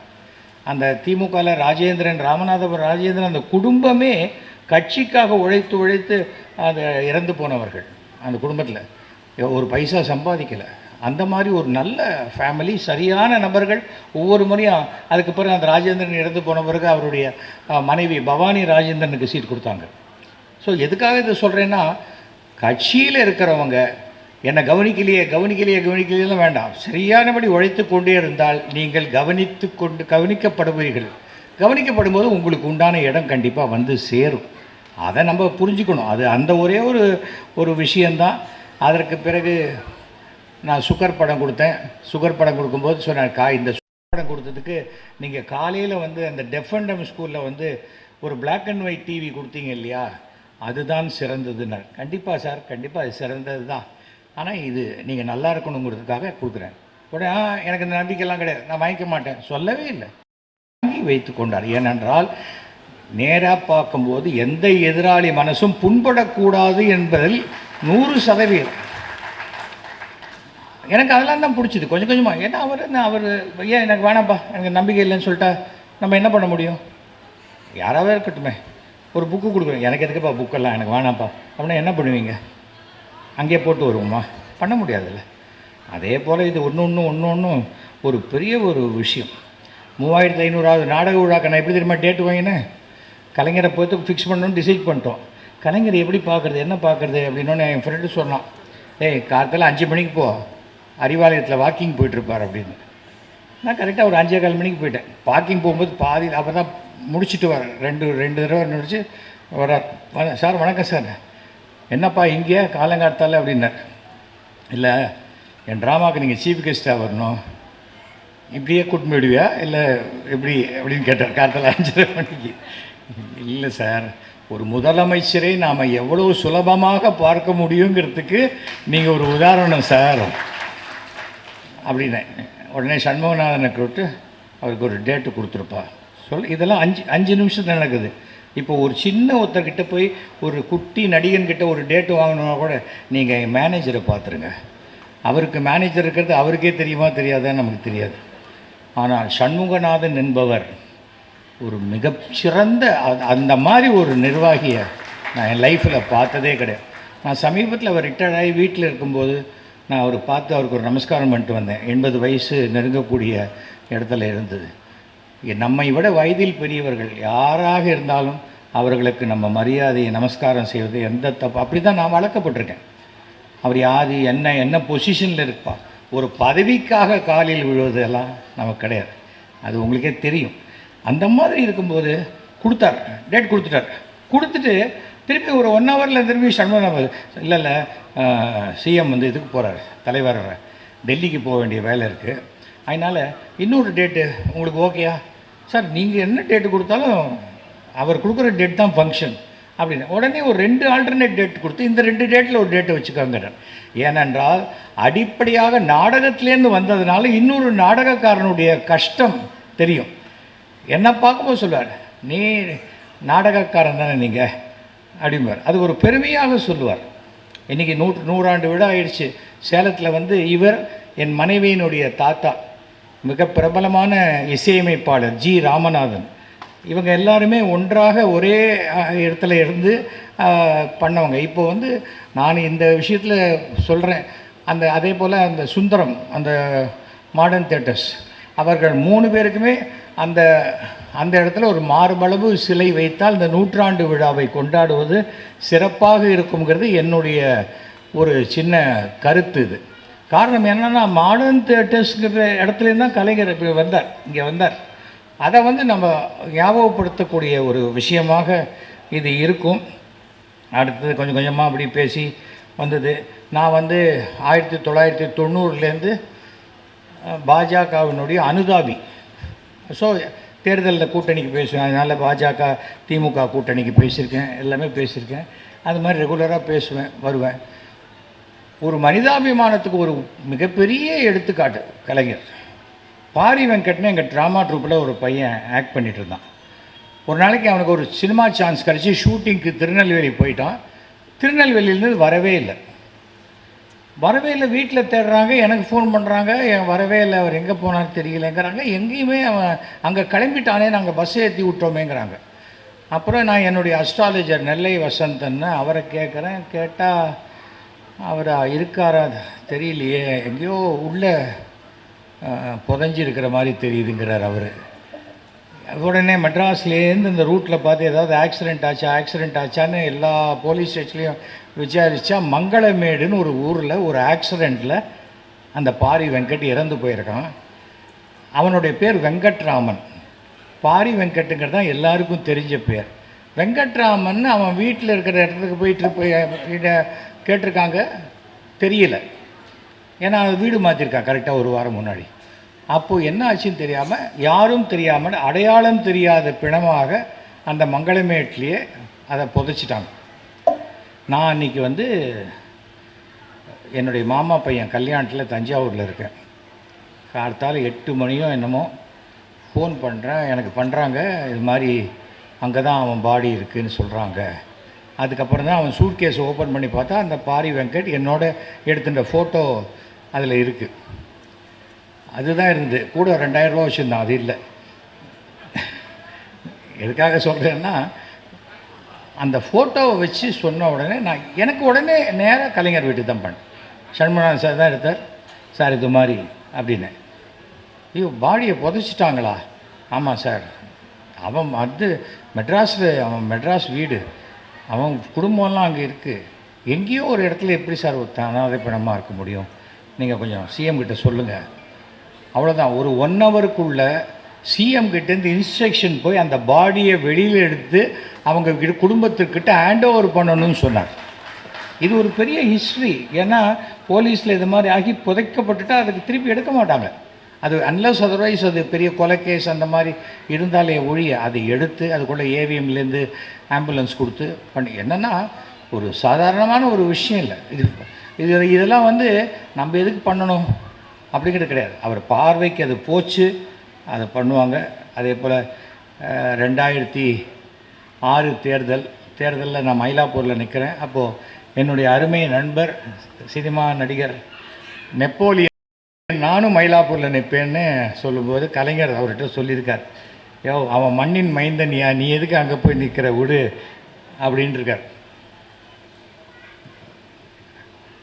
அந்த திமுகவில் ராமநாதபுரம் ராஜேந்திரன் அந்த குடும்பமே கட்சிக்காக உழைத்து அதை இறந்து போனவர்கள். அந்த குடும்பத்தில் ஒரு பைசா சம்பாதிக்கலை. அந்த மாதிரி ஒரு நல்ல ஃபேமிலி, சரியான நபர்கள். ஒவ்வொரு முறையும் அதுக்கு பிறகு அந்த ராஜேந்திரன் இறந்து போன பிறகு அவருடைய மனைவி பவானி ராஜேந்திரனுக்கு சீட் கொடுத்தாங்க. ஸோ எதுக்காக இதை சொல்கிறேன்னா, கட்சியில் இருக்கிறவங்க என்னை கவனிக்கலையே வேண்டாம். சரியானபடி உழைத்து கொண்டே இருந்தால் நீங்கள் கவனிக்கப்படுவீர்கள். கவனிக்கப்படும் போது உங்களுக்கு உண்டான இடம் கண்டிப்பாக வந்து சேரும். அதை நம்ம புரிஞ்சுக்கணும். அது அந்த ஒரே ஒரு விஷயந்தான். அதற்கு பிறகு நான் சுகர் படம் கொடுத்தேன். சுகர் படம் கொடுக்கும்போது சொன்னேன், இந்த சுகர் படம் கொடுத்ததுக்கு நீங்கள் காலையில் வந்து அந்த டெஃப் அண்ட் டம்ப் ஸ்கூலில் வந்து ஒரு பிளாக் அண்ட் ஒயிட் டிவி கொடுத்தீங்க இல்லையா, அதுதான் சிறந்ததுன்னு. கண்டிப்பாக சார், கண்டிப்பாக அது சிறந்தது தான். ஆனால் இது நீங்கள் நல்லா இருக்கணுங்கிறதுக்காக கொடுக்குறேன். உடனே எனக்கு இந்த நம்பிக்கைலாம் கிடையாது, நான் வாங்கிக்க மாட்டேன் சொல்லவே இல்லை. வாங்கி வைத்து கொண்டார். ஏனென்றால் நேராக பார்க்கும்போது எந்த எதிராளி மனசும் புண்படக்கூடாது என்பதில் 100%. எனக்கு அதெல்லாம் தான் பிடிச்சிது கொஞ்சம் கொஞ்சமாக. ஏன்னா அவர் ஏன் எனக்கு வேணாம்ப்பா, எனக்கு நம்பிக்கை இல்லைன்னு சொல்லிட்டா நம்ம என்ன பண்ண முடியும்? யாராவது இருக்கட்டுமே, ஒரு புக்கு கொடுக்குறேன், எனக்கு எதுக்குப்பா புக்கெல்லாம், எனக்கு வேணாம்ப்பா அப்படின்னா என்ன பண்ணுவீங்க? அங்கேயே போட்டு வருவோமா? பண்ண முடியாதுல்ல. அதே போல் இது ஒன்று ஒரு பெரிய ஒரு விஷயம். 3500வது நாடக விழாக்க நான் எப்படி தெரியுமா டேட்டு வாங்கினேன்? கலைஞரை போய்த்து ஃபிக்ஸ் பண்ணணும்னு டிசைட் பண்ணிட்டோம். கலைஞர் எப்படி பார்க்குறது, என்ன பார்க்குறது அப்படின்னோன்னு என் ஃப்ரெண்டு சொன்னான், காலத்தில் 5 மணிக்கு போ, அறிவாலயத்தில் வாக்கிங் போயிட்டுருப்பார் அப்படின்னு. நான் கரெக்டாக ஒரு 5:15 மணிக்கு போயிட்டேன். பார்க்கிங் போகும்போது பாதி அப்போ தான் முடிச்சுட்டு வர ரெண்டு தடவை முடிச்சு வர சார் வணக்கம் சார், என்னப்பா இங்கே காலங்காத்தால அப்படின்னார். இல்லை என் ட்ராமாவுக்கு நீங்கள் சீஃப் கெஸ்ட்டாக வரணும், இப்படியே கூட்டு போயிடுவியா இல்லை எப்படி அப்படின்னு கேட்டார் காலத்தில் 5:30 மணிக்கு. இல்லை சார், ஒரு முதலமைச்சரை நாம் எவ்வளோ சுலபமாக பார்க்க முடியுங்கிறதுக்கு நீங்கள் ஒரு உதாரணம் சார் அப்படின்னேன். உடனே சண்முகநாதனை கூப்பிட்டு அவருக்கு ஒரு டேட்டு கொடுத்துருப்பா இதெல்லாம் 5 நிமிஷத்தில் நடக்குது. இப்போ ஒரு சின்ன ஒருத்தர்கிட்ட போய் ஒரு குட்டி நடிகன்கிட்ட ஒரு டேட்டு வாங்கணுன்னா கூட நீங்கள் மேனேஜரை பார்த்துருங்க, அவருக்கு மேனேஜர் இருக்கிறது அவருக்கே தெரியுமா தெரியாதான்னு நமக்கு தெரியாது. ஆனால் சண்முகநாதன் என்பவர் ஒரு மிகச்சிறந்த அந்த மாதிரி ஒரு நிர்வாகியை நான் என் லைஃப்பில் பார்த்ததே கிடையாது. நான் சமீபத்தில் அவர் ரிட்டையர்ட் ஆகி வீட்டில் இருக்கும்போது நான் அவரை பார்த்து அவருக்கு ஒரு நமஸ்காரம் பண்ணிட்டு வந்தேன். 80 வயசு நெருங்கக்கூடிய இடத்துல இருந்தது. நம்மை விட வயதில் பெரியவர்கள் யாராக இருந்தாலும் அவர்களுக்கு நம்ம மரியாதையை நமஸ்காரம் செய்வது எந்த தப்பு, அப்படி தான் நான் வளர்க்கப்பட்டிருக்கேன். அவர் யார் என்ன பொசிஷனில் இருப்பார், ஒரு பதவிக்காக காலில் விழுவதெல்லாம் நமக்கு கிடையாது, அது உங்களுக்கே தெரியும். அந்த மாதிரி இருக்கும்போது டேட் கொடுத்துட்டு திருப்பி ஒரு 1 ஹவரில் திரும்பி சண்முகம் இல்லை சிஎம் வந்து இதுக்கு போகிறார், தலைவர் டெல்லிக்கு போக வேண்டிய வேலை இருக்குது, அதனால் இன்னொரு டேட்டு உங்களுக்கு ஓகேயா சார், நீங்கள் என்ன டேட்டு கொடுத்தாலும் அவர் கொடுக்குற டேட் தான் ஃபங்க்ஷன் அப்படின்னு. உடனே ஒரு 2 ஆல்டர்னேட் டேட் கொடுத்து இந்த 2 டேட்டில் ஒரு டேட்டை வச்சுக்கோங்க. ஏனென்றால் அடிப்படையாக நாடகத்திலேருந்து வந்ததுனால இன்னொரு நாடகக்காரனுடைய கஷ்டம் தெரியும். என்ன பார்க்கும்போது சொல்லுவார், நீ நாடகக்காரன் தானே நீங்கள் அப்படிம்பார். அது ஒரு பெருமையாக சொல்லுவார். இன்றைக்கி 100 ஆண்டு விழா ஆயிடுச்சு. சேலத்தில் வந்து இவர் என் மனைவியினுடைய தாத்தா மிக பிரபலமான இசையமைப்பாளர் ஜி ராமநாதன், இவங்க எல்லாருமே ஒன்றாக ஒரே இடத்துல இருந்து பண்ணவங்க. இப்போ வந்து நான் இந்த விஷயத்தில் சொல்கிறேன், அதே போல் அந்த சுந்தரம், அந்த மாடர்ன் தியேட்டர்ஸ், அவர்கள் 3 பேருக்குமே அந்த இடத்துல ஒரு மார்பளவு சிலை வைத்தால் இந்த 100ஆண்டு விழாவை கொண்டாடுவது சிறப்பாக இருக்குங்கிறது என்னுடைய ஒரு சின்ன கருத்து. இது காரணம் என்னென்னா, மாடர்ன் தியேட்டர்ஸுங்கிற இடத்துலேருந்து தான் கலைஞர் இப்போ இங்கே வந்தார். அதை வந்து நம்ம ஞாபகப்படுத்தக்கூடிய ஒரு விஷயமாக இது இருக்கும். அடுத்தது கொஞ்சம் கொஞ்சமாக அப்படி பேசி வந்தது. நான் வந்து 1990லேருந்து பாஜகவினுடைய அனுதாபி. ஸோ தேர்தலில் கூட்டணிக்கு பேசுவேன், அதனால் பாஜக திமுக கூட்டணிக்கு பேசியிருக்கேன், எல்லாமே பேசியிருக்கேன். அது மாதிரி ரெகுலராக பேசுவேன், வருவேன். ஒரு மனிதாபிமானத்துக்கு ஒரு மிகப்பெரிய எடுத்துக்காட்டு கலைஞர். பாரி வெங்கட்னு எங்கள் ட்ராமா ட்ரூப்பில் ஒரு பையன் ஆக்ட் பண்ணிகிட்டு இருந்தான். ஒரு நாளைக்கு அவனுக்கு ஒரு சினிமா சான்ஸ் கிடச்சி ஷூட்டிங்க்கு திருநெல்வேலி போயிட்டான். திருநெல்வேலியிலேருந்து வரவே இல்லை. வீட்டில் தேடுறாங்க, எனக்கு ஃபோன் பண்ணுறாங்க, வரவே இல்லை, அவர் எங்கே போனான்னு தெரியலைங்கிறாங்க. எங்கேயுமே அவன் அங்கே கிளம்பிட்டானே, நாங்கள் பஸ் ஏற்றி விட்டோமேங்கிறாங்க. அப்புறம் நான் என்னுடைய அஸ்ட்ராலஜர் நெல்லை வசந்தன்னு அவரை கேட்குறேன். கேட்டால் அவர் இருக்காரா தெரியலையே, எங்கேயோ உள்ளே புதஞ்சிருக்கிற மாதிரி தெரியுதுங்கிறார் அவர். உடனே மெட்ராஸ்லேருந்து இந்த ரூட்டில் பார்த்து ஏதாவது ஆக்சிடெண்ட் ஆச்சான்னு எல்லா போலீஸ் ஸ்டேஷன்லேயும் விசாரித்தா மங்களமேடுன்னு ஒரு ஊரில் ஒரு ஆக்சிடெண்ட்டில் அந்த பாரி வெங்கட் இறந்து போயிருக்கான். அவனுடைய பேர் வெங்கட்ராமன். பாரி வெங்கட்டுங்கிறது தான் எல்லாருக்கும் தெரிஞ்ச பேர். வெங்கட்ராமன் அவன் வீட்டில் இருக்கிற இடத்துக்கு போயிட்டு கேட்டிருக்காங்க, தெரியல. ஏன்னா அது வீடு மாற்றிருக்கான் கரெக்டாக 1 வாரம் முன்னாடி. அப்போது என்ன ஆச்சுன்னு தெரியாமல், யாரும் தெரியாமல், அடையாளம் தெரியாத பிணமாக அந்த மங்களமேட்லேயே அதை புதைச்சிட்டாங்க. நான் அன்றைக்கி வந்து என்னுடைய மாமா பையன் கல்யாணத்தில் தஞ்சாவூரில் இருக்கேன். காலத்தால் 8 மணியோ என்னமோ ஃபோன் பண்ணுறேன், எனக்கு பண்ணுறாங்க, இது மாதிரி அங்கே தான் அவன் பாடி இருக்குதுன்னு சொல்கிறாங்க. அதுக்கப்புறம் தான் அவன் சூட்கேஸை ஓப்பன் பண்ணி பார்த்தா அந்த பாரி வெங்கட் என்னோட எடுத்துட்ட ஃபோட்டோ அதில் இருக்குது. அதுதான் இருந்தது. கூட 2000 ரூபா வச்சுருந்தான், அது இல்லை. எதுக்காக சொல்கிறேன்னா, அந்த ஃபோட்டோவை வச்சு சொன்ன உடனே எனக்கு உடனே நேராக கலைஞர் வீட்டுக்கு தான் பண்ணேன். சண்முகநாதன் சார் தான் எடுத்தார். சார் இது மாதிரி அப்படின்னு. ஐயோ, பாடியை புதைச்சிட்டாங்களா? ஆமாம் சார், அவன் அவன் மெட்ராஸ் வீடு, அவன் குடும்பம்லாம் அங்கே இருக்குது. எங்கேயோ ஒரு இடத்துல எப்படி சார் ஒரு அனாதை பணமாக இருக்க முடியும்? நீங்கள் கொஞ்சம் சிஎம் கிட்ட சொல்லுங்கள். அவ்வளோதான். ஒரு 1 ஹவருக்குள்ளே சிஎம் கிட்டேருந்து இன்ஸ்ட்ரக்ஷன் போய் அந்த பாடியை வெளியில் எடுத்து அவங்க குடும்பத்துக்கிட்ட ஹேண்ட் ஓவர் பண்ணணும்னு சொன்னார். இது ஒரு பெரிய ஹிஸ்ட்ரி. ஏன்னா போலீஸில் இது மாதிரி ஆகி புதைக்கப்பட்டுட்டால் அதுக்கு திருப்பி எடுக்க மாட்டாங்க. அது அன்லஸ் அதர்வைஸ் அது பெரிய கொலை கேஸ் அந்த மாதிரி இருந்தாலே ஒழிய அதை எடுத்து அதுக்குள்ளே ஏவிஎம்லேருந்து ஆம்புலன்ஸ் கொடுத்து பண்ணி என்னென்னா ஒரு சாதாரணமான ஒரு விஷயம் இல்லை இதெல்லாம் வந்து நம்ம எதுக்கு பண்ணணும் அப்படிங்கிறது கிடையாது. அவர் பார்வைக்கு அது போச்சு, அதை பண்ணுவாங்க. அதே போல் 2006 தேர்தலில் நான் மயிலாப்பூரில் நிற்கிறேன். அப்போது என்னுடைய அருமை நண்பர் சினிமா நடிகர் நெப்போலியன் நானும் மயிலாப்பூரில் நிற்பேன்னு சொல்லும்போது கலைஞர் அவர்கிட்ட சொல்லியிருக்கார், அவன் மண்ணின் மைந்தனியா, நீ எதுக்கு அங்கே போய் நிற்கிற விடு அப்படின்ட்டு இருக்கார்.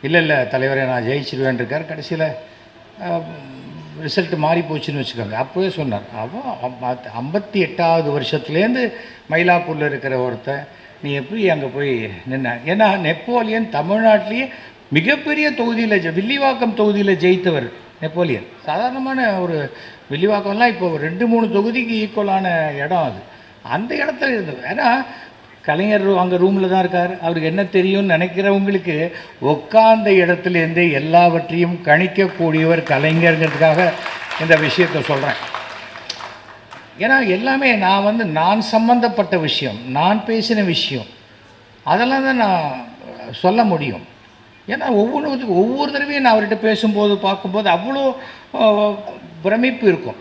இல்லை தலைவரை நான் ஜெயிச்சிருவேன் இருக்கார். கடைசியில் ரிசல்ட்டு மாறி போச்சுன்னு வச்சுக்கோங்க. அப்போவே சொன்னார், அவன் 58வது வருஷத்துலேருந்து மயிலாப்பூரில் இருக்கிற ஒருத்தன் நீ எப்படி அங்கே போய் நின்ன? ஏன்னா நெப்போலியன் தமிழ்நாட்டிலேயே மிகப்பெரிய தொகுதியில் வில்லிவாக்கம் தொகுதியில் ஜெயித்தவர் நெப்போலியன். சாதாரணமான ஒரு வில்லிவாக்கம்லாம் இப்போ 2-3 தொகுதிக்கு ஈக்குவலான இடம் அது. அந்த இடத்துல இருந்தது. ஏன்னா கலைஞர் அங்கே ரூமில் தான் இருக்கார். அவருக்கு என்ன தெரியும்னு நினைக்கிறவங்களுக்கு உட்கார்ந்த இடத்துலேருந்து எல்லாவற்றையும் கணிக்கக்கூடியவர் கலைஞருங்கிறதுக்காக இந்த விஷயத்தை சொல்கிறேன். ஏன்னா எல்லாமே நான் சம்பந்தப்பட்ட விஷயம், நான் பேசின விஷயம், அதெல்லாம் தான் நான் சொல்ல முடியும். ஏன்னா ஒவ்வொரு தடவையும் நான் அவர்கிட்ட பேசும்போது பார்க்கும்போது அவ்வளோ பிரமிப்பு இருக்கும்.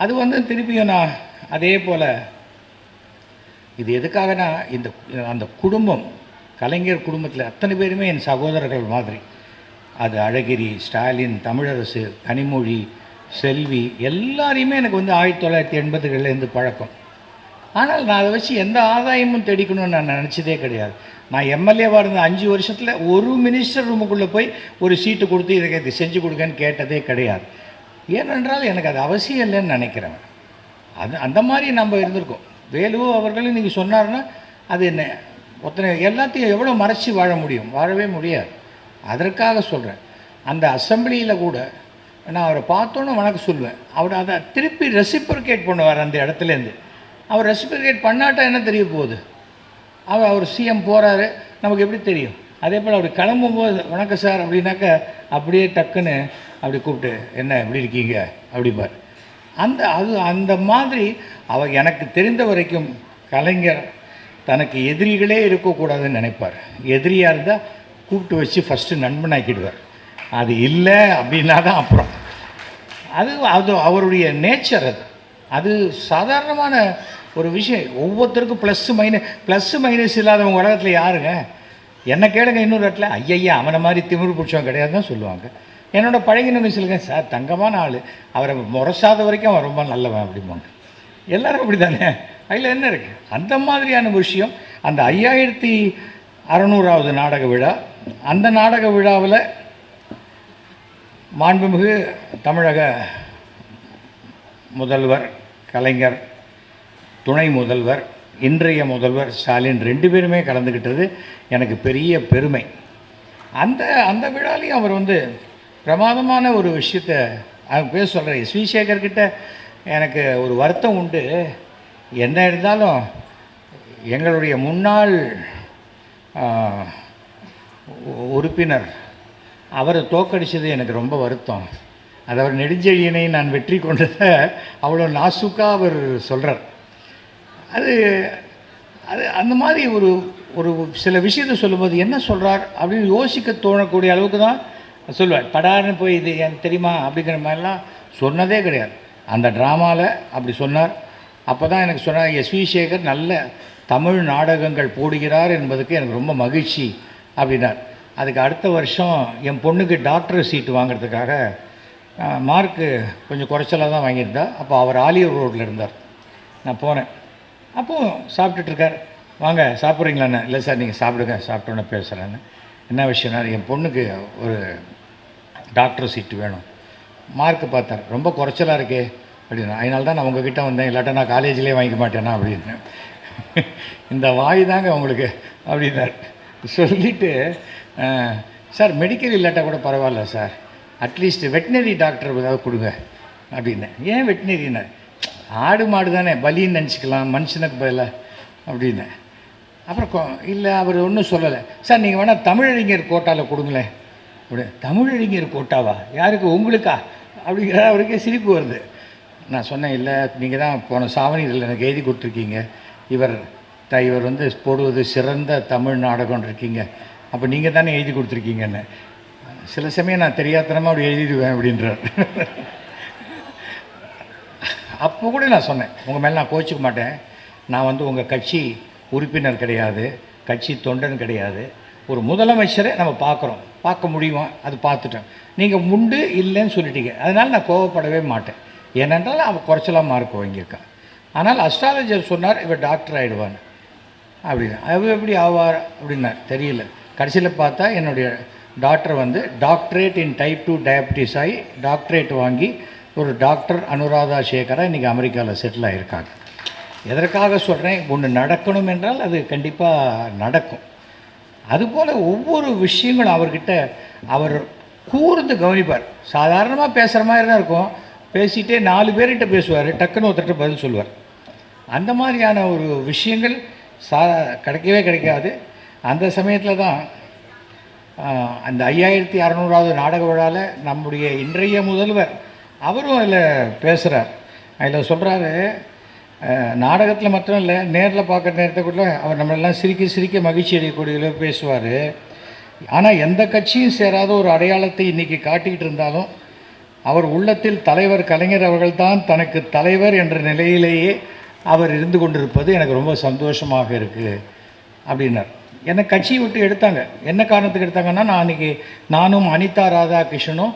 அது வந்து திருப்பியும் நான் அதே போல் இது எதுக்காகனா அந்த குடும்பம், கலைஞர் குடும்பத்தில் அத்தனை பேருமே என் சகோதரர்கள் மாதிரி. அது அழகிரி, ஸ்டாலின், தமிழரசு, கனிமொழி, செல்வி எல்லாரையுமே எனக்கு வந்து 1980களிலேருந்து பழக்கம். ஆனால் நான் அதை வச்சு எந்த ஆதாயமும் தேடிக்கணும்னு நான் நினச்சதே கிடையாது. நான் எம்எல்ஏவாக இருந்த 5 வருஷத்தில் ஒரு மினிஸ்டர் ரூமுக்குள்ளே போய் ஒரு சீட்டு கொடுத்து இதை செஞ்சு கொடுங்கன்னு கேட்டதே கிடையாது. ஏனென்றால் எனக்கு அது அவசியம் இல்லைன்னு நினைக்கிறேன். அந்த மாதிரி நம்ம இருந்திருக்கோம். வேலு அவர்கள் இன்றைக்கி சொன்னார்னா அது என்ன ஒருத்தனை எல்லாத்தையும் எவ்வளோ மறைச்சி வாழ முடியும்? வாழவே முடியாது. அதற்காக சொல்கிறேன். அந்த அசம்பிளியில் கூட நான் அவரை பார்த்தோன்னே வணக்கம் சொல்லுவேன். அவர் அதை திருப்பி ரெசிப்ரிகேட் பண்ணுவார் அந்த இடத்துலேருந்து. அவர் ரெசிப்ரிகேட் பண்ணாட்டா என்ன தெரிய போகுது? அவர் சிஎம் போகிறாரு, நமக்கு எப்படி தெரியும்? அதே போல் அவர் கிளம்பும்போது வணக்கம் சார் அப்படின்னாக்கா அப்படியே டக்குன்னு அப்படி கூப்பிட்டு என்ன எப்படி இருக்கீங்க அப்படிப்பார். அந்த மாதிரி அவர் எனக்கு தெரிந்த வரைக்கும் கலைஞர் தனக்கு எதிரிகளே இருக்கக்கூடாதுன்னு நினைப்பார். எதிரியாக இருந்தால் கூப்பிட்டு வச்சு ஃபஸ்ட்டு நண்பனாக்கிடுவார். அது இல்லை அப்படின்னா தான் அப்புறம் அது அவருடைய நேச்சர். அது சாதாரணமான ஒரு விஷயம். ஒவ்வொருத்தருக்கும் ப்ளஸ்ஸு மைனஸ் இல்லாதவங்க உலகத்தில் யாருங்க? என்ன கேளுங்க இன்னொரு இடத்துல, ஐயா அவனை மாதிரி திமிரு பிடிச்சவன் கிடையாது தான் சொல்லுவாங்க. என்னோட பழகினவங்க சொல்லுங்க, சார் தங்கமான ஆள், அவரை முறைசாத வரைக்கும் அவன் ரொம்ப நல்லவன் அப்படிம்பாங்க. எல்லோரும் அப்படி தானே, அதில் என்ன இருக்குது? அந்த மாதிரியான விஷயம். அந்த 5600வது நாடக விழா, அந்த நாடக விழாவில் மாண்புமிகு தமிழக முதல்வர் கலைஞர், துணை முதல்வர், இன்றைய முதல்வர் ஸ்டாலின் 2 பேருமே கலந்துக்கிட்டது எனக்கு பெரிய பெருமை. அந்த விழாலையும் அவர் வந்து பிரமாதமான ஒரு விஷயத்தை அவங்க பேச சொல்கிறேன். எஸ்வி சேகர்கிட்ட எனக்கு ஒரு வருத்தம் உண்டு. என்ன இருந்தாலும் எங்களுடைய முன்னாள் உறுப்பினர் அவரை தோக்கடித்தது எனக்கு ரொம்ப வருத்தம். அது அவர் நெடுஞ்செழியனை நான் வெற்றி கொண்டதை அவ்வளோ நாசுக்காக அவர் சொல்கிறார். அது அந்த மாதிரி ஒரு சில விஷயத்தை சொல்லும்போது என்ன சொல்கிறார் அப்படின்னு யோசிக்க தோணக்கூடிய அளவுக்கு தான் சொல்லுவார். படாருன்னு போய் இது எனக்கு தெரியுமா அப்படிங்கிற மாதிரிலாம் சொன்னதே கிடையாது. அந்த ட்ராமாவில் அப்படி சொன்னார். அப்போ தான் எனக்கு சொன்னார், எஸ்வி சேகர் நல்ல தமிழ் நாடகங்கள் போடுகிறார் என்பதுக்கு எனக்கு ரொம்ப மகிழ்ச்சி அப்படின்னார். அதுக்கு அடுத்த வருஷம் என் பொண்ணுக்கு டாக்டர் சீட்டு வாங்கிறதுக்காக மார்க்கு கொஞ்சம் குறைச்சலாக தான் வாங்கியிருந்தா. அப்போ அவர் ஆலியூர் ரோட்டில் இருந்தார். நான் போனேன். அப்போது சாப்பிட்டுட்ருக்கார். வாங்க சாப்பிட்றீங்களாண்ணே? இல்லை சார் நீங்கள் சாப்பிடுங்க, சாப்பிட்டோன்னே பேசுகிறேன்னு. என்ன விஷயம்னா, என் பொண்ணுக்கு ஒரு டாக்டர் சீட்டு வேணும். மார்க்கு பார்த்தார், ரொம்ப குறைச்சலாக இருக்கே அப்படின்னு. அதனால தான் நான் உங்ககிட்ட வந்தேன், இல்லாட்டா நான் காலேஜ்லேயே வாங்கிக்க மாட்டேன்னா அப்படின்னு. இந்த வாய் தாங்க உங்களுக்கு அப்படின்னார். சொல்லிவிட்டு, சார் மெடிக்கல் இல்லாட்டா கூட பரவாயில்ல சார், அட்லீஸ்ட் வெட்டினரி டாக்டர் ஏதாவது கொடுங்க அப்படின்னேன். ஏன் வெட்டினரின்னு? ஆடு மாடு தானே, பலின்னு நினச்சிக்கலாம், மனுஷனுக்கு பதிலாக அப்படின்னேன். அப்புறம் இல்லை அவர் ஒன்றும் சொல்லலை. சார் நீங்கள் வேணால் தமிழறிஞர் கோட்டாவில் கொடுங்களேன் அப்படி. தமிழறிஞர் கோட்டாவா? யாருக்கு? உங்களுக்கா? அப்படிங்கிற அவருக்கே சிரிப்பு வருது. நான் சொன்னேன், இல்லை நீங்கள் தான் போன சாவணியில் எனக்கு எழுதி கொடுத்துருக்கீங்க, இவர் வந்து போடுவது சிறந்த தமிழ் நாடகம்னு இருக்கீங்க, அப்போ நீங்கள் தானே எழுதி கொடுத்துருக்கீங்கன்னு. சில சமயம் நான் தெரியாதனமாக அப்படி எழுதிடுவேன் அப்படின்றார். அப்போ கூட நான் சொன்னேன், உங்கள் மேலே நான் கோச்சிக்க மாட்டேன், நான் வந்து உங்கள் கட்சி உறுப்பினர் கிடையாது, கட்சி தொண்டன் கிடையாது, ஒரு முதலமைச்சரை நம்ம பார்க்க முடியுமா, அது பார்த்துட்டோம், நீங்கள் உண்டு இல்லைன்னு சொல்லிட்டீங்க, அதனால் நான் கோவப்படவே மாட்டேன். ஏனென்றால் அவன் குறைச்சலாம் மார்க் வாங்கியிருக்கான். ஆனால் அஸ்ட்ராலஜர் சொன்னார் இவர் டாக்டர் ஆகிடுவான்னு. அப்படின்னா அவர் எப்படி ஆவார் அப்படின்னார், தெரியல. கடைசியில் பார்த்தா என்னுடைய டாக்டர் வந்து டாக்டரேட் இன் டைப் 2 டயபிட்டிஸ் ஆகி டாக்டரேட் வாங்கி ஒரு டாக்டர் அனுராதா சேகரா இன்றைக்கி அமெரிக்காவில் செட்டில் ஆகியிருக்காங்க. எதற்காக சொல்கிறேன், ஒன்று நடக்கணும் என்றால் அது கண்டிப்பாக நடக்கும். அதுபோல் ஒவ்வொரு விஷயங்களும் அவர்கிட்ட அவர் கூர்ந்து கவனிப்பார். சாதாரணமாக பேசுகிற மாதிரி தான் இருக்கும், பேசிகிட்டே 4 பேர்கிட்ட பேசுவார், டக்குன்னு ஒருத்தர்கிட்ட பதில் சொல்லுவார். அந்த மாதிரியான ஒரு விஷயங்கள் கிடைக்கவே கிடைக்காது. அந்த சமயத்தில் தான் அந்த 5600வது நாடக விழாவில் நம்முடைய இன்றைய முதல்வர் அவரும் அதில் பேசுகிறார். அதில் சொல்கிறாரு, நாடகத்தில் மட்டும் இல்லை, நேரில் பார்க்குற நேரத்தை கூட அவர் நம்மளெல்லாம் சிரிக்க மகிழ்ச்சி அடையக்கூடிய பேசுவார். ஆனால் எந்த கட்சியும் சேராத ஒரு அடையாளத்தை இன்றைக்கி காட்டிக்கிட்டு இருந்தாலும் அவர் உள்ளத்தில் தலைவர் கலைஞர் அவர்கள்தான் தனக்கு தலைவர் என்ற நிலையிலேயே அவர் இருந்து கொண்டிருப்பது எனக்கு ரொம்ப சந்தோஷமாக இருக்குது அப்படின்னார். என்னை கட்சியை விட்டு எடுத்தாங்க. என்ன காரணத்துக்கு எடுத்தாங்கன்னா, நான் அன்றைக்கி நானும் அனிதா ராதாகிருஷ்ணனும்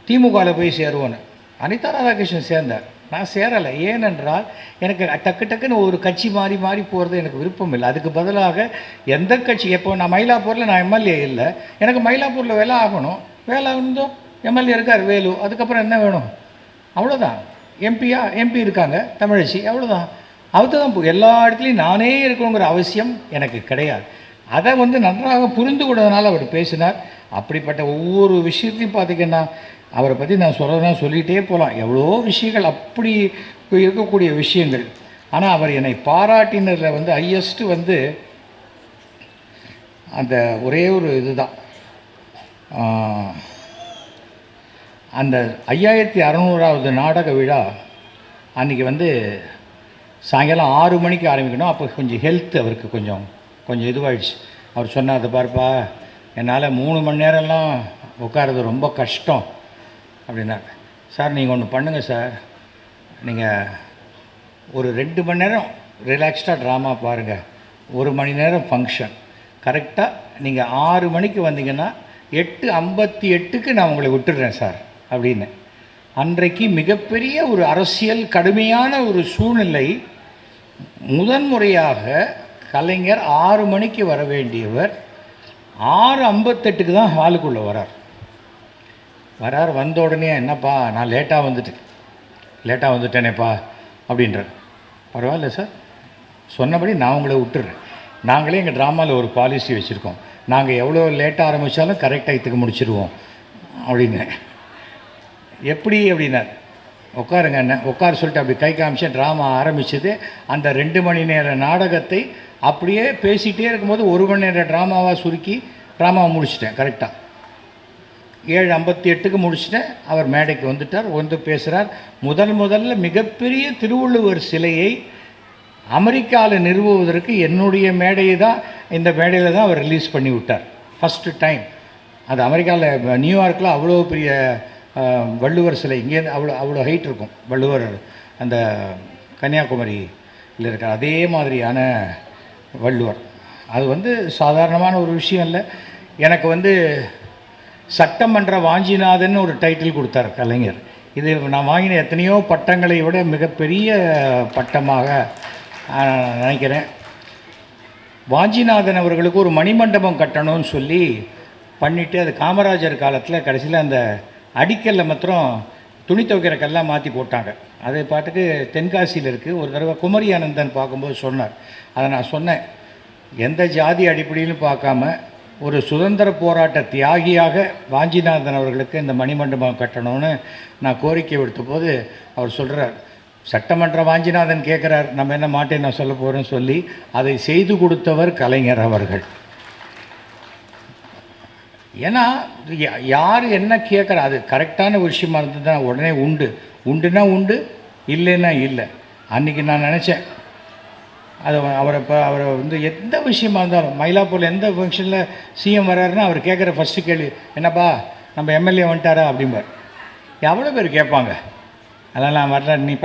திமுகவில் போய் சேருவோன்னு. அனிதா ராதாகிருஷ்ணன் சேர்ந்தார், நான் சேரலை. ஏனென்றால் எனக்கு டக்குன்னு ஒரு கட்சி மாறி போகிறது எனக்கு விருப்பம் இல்லை. அதுக்கு பதிலாக எந்த கட்சி, எப்போ நான் மயிலாப்பூரில் நான் எம்எல்ஏ இல்லை, எனக்கு மயிலாப்பூரில் வேலை ஆகணுந்தோ எம்எல்ஏ இருக்கார் வேலு, அதுக்கப்புறம் என்ன வேணும், அவ்வளோதான். எம்பி இருக்காங்க தமிழச்சி, அவ்வளோதான். அதுதான் எல்லா இடத்துலையும் நானே இருக்கணுங்கிற அவசியம் எனக்கு கிடையாது. அதை வந்து நன்றாக புரிந்து கொண்டதுனால அவர் பேசினார். அப்படிப்பட்ட ஒவ்வொரு விஷயத்தையும் பார்த்திங்கன்னா அவரை பற்றி நான் சொல்லிகிட்டே போகலாம், எவ்வளோ விஷயங்கள் அப்படி இருக்கக்கூடிய விஷயங்கள். ஆனால் அவர் என்னை பாராட்டினதில் வந்து ஹையஸ்ட்டு வந்து அந்த ஒரே ஒரு இதுதான், அந்த 5600வது நாடக விழா அன்றைக்கி வந்து சாயங்காலம் 6 மணிக்கு ஆரம்பிக்கணும். அப்போ கொஞ்சம் ஹெல்த் அவருக்கு கொஞ்சம் இதுவாகிடுச்சு. அவர் சொன்னார், அதை பார்ப்பா, என்னால் 3 மணி நேரம்லாம் உட்காரது ரொம்ப கஷ்டம் அப்படின்னார். சார் நீங்கள் ஒன்று பண்ணுங்கள் சார், நீங்கள் ஒரு 2 மணி நேரம் ரிலாக்ஸ்டாக ட்ராமா பாருங்கள், 1 மணி நேரம் ஃபங்க்ஷன், கரெக்டாக நீங்கள் 6 மணிக்கு வந்தீங்கன்னா 8:58க்கு நான் உங்களை விட்டுடுறேன் சார் அப்படின்னு. அன்றைக்கு மிகப்பெரிய ஒரு அரசியல் கடுமையான ஒரு சூழ்நிலை. முதன்முறையாக கலைஞர் 6 மணிக்கு வர வேண்டியவர் 6:58க்கு தான் ஹாலுக்குள்ளே வரார். வந்த உடனே, என்னப்பா நான் லேட்டாக வந்துட்டேனேப்பா அப்படின்றார். பரவாயில்ல சார், சொன்னபடி நான் உங்களை விட்டுறேன். நாங்களே எங்கள் ட்ராமாவில் ஒரு பாலிசி வச்சுருக்கோம், நாங்கள் எவ்வளோ லேட்டாக ஆரம்பித்தாலும் கரெக்டாக இதுக்கு முடிச்சிடுவோம் அப்படின்னு. எப்படி அப்படின்னார். உட்காருங்க என்ன, உட்கார சொல்லிட்டு அப்படி கை காமிச்சேன். ட்ராமா ஆரம்பிச்சது. அந்த 2 மணி நேர நாடகத்தை அப்படியே பேசிகிட்டே இருக்கும்போது 1 மணி நேர ட்ராமாவாக சுருக்கி ட்ராமாவை முடிச்சிட்டேன். கரெக்டாக 7:58க்கு முடிச்சிட்டேன். அவர் மேடைக்கு வந்துட்டார், வந்து பேசுகிறார். முதல்ல மிகப்பெரிய திருவள்ளுவர் சிலையை அமெரிக்காவில் நிறுவுவதற்கு என்னுடைய மேடையை தான், இந்த மேடையில் தான் அவர் ரிலீஸ் பண்ணி விட்டார் ஃபஸ்ட்டு டைம். அது அமெரிக்காவில் நியூயார்க்கில் அவ்வளோ பெரிய வள்ளுவர் சிலை, இங்கேருந்து அவ்வளோ ஹைட் இருக்கும். வள்ளுவர் அந்த கன்னியாகுமரியில் இருக்கிற அதே மாதிரியான வள்ளுவர். அது வந்து சாதாரணமான ஒரு விஷயம் இல்லை. எனக்கு வந்து சட்டமன்ற வாஞ்சிநாதன் ஒரு டைட்டில் கொடுத்தார் கலைஞர். இது நான் வாங்கின எத்தனையோ பட்டங்களை விட மிகப்பெரிய பட்டமாக நினைக்கிறேன். வாஞ்சிநாதன் அவர்களுக்கு ஒரு மணிமண்டபம் கட்டணும்னு சொல்லி பண்ணிவிட்டு, அது காமராஜர் காலத்தில் கடைசியில் அந்த அடிக்கல்ல மாத்திரம் துணி துவைக்கிற கல்லாம் மாற்றி போட்டாங்க. அதை பாட்டுக்கு தென்காசியில் இருக்குது. ஒரு தடவை குமரி ஆனந்தன் பார்க்கும்போது சொன்னார். அதை நான் சொன்னேன், எந்த ஜாதி அடிப்படையிலும் பார்க்காம ஒரு சுதந்திர போராட்ட தியாகியாக வாஞ்சிநாதன் அவர்களுக்கு இந்த மணிமண்டபம் கட்டணும்னு நான் கோரிக்கை விடுத்த போது அவர் சொல்கிறார், சட்டமன்ற வாஞ்சிநாதன் கேட்குறார், நம்ம என்ன மாட்டேன் நான் சொல்ல போகிறேன்னு சொல்லி அதை செய்து கொடுத்தவர் கலைஞர் அவர்கள். ஏன்னா யார் என்ன கேட்குற அது கரெக்டான விஷயமா இருந்தது தான் உடனே உண்டுன்னா உண்டு, இல்லைன்னா இல்லை. அன்றைக்கி நான் நினச்சேன் அவரை வந்து எந்த விஷயமா இருந்தாலும் மயிலாப்பூரில் எந்த ஃபங்க்ஷனில் சிஎம் வர்றாருன்னா அவர் கேட்குற ஃபஸ்ட்டு கேள்வி, என்னப்பா நம்ம எம்எல்ஏ வந்துட்டாரா அப்படிம்பார். எவ்வளோ பேர் கேட்பாங்க, அதெல்லாம் நான் வரல நீ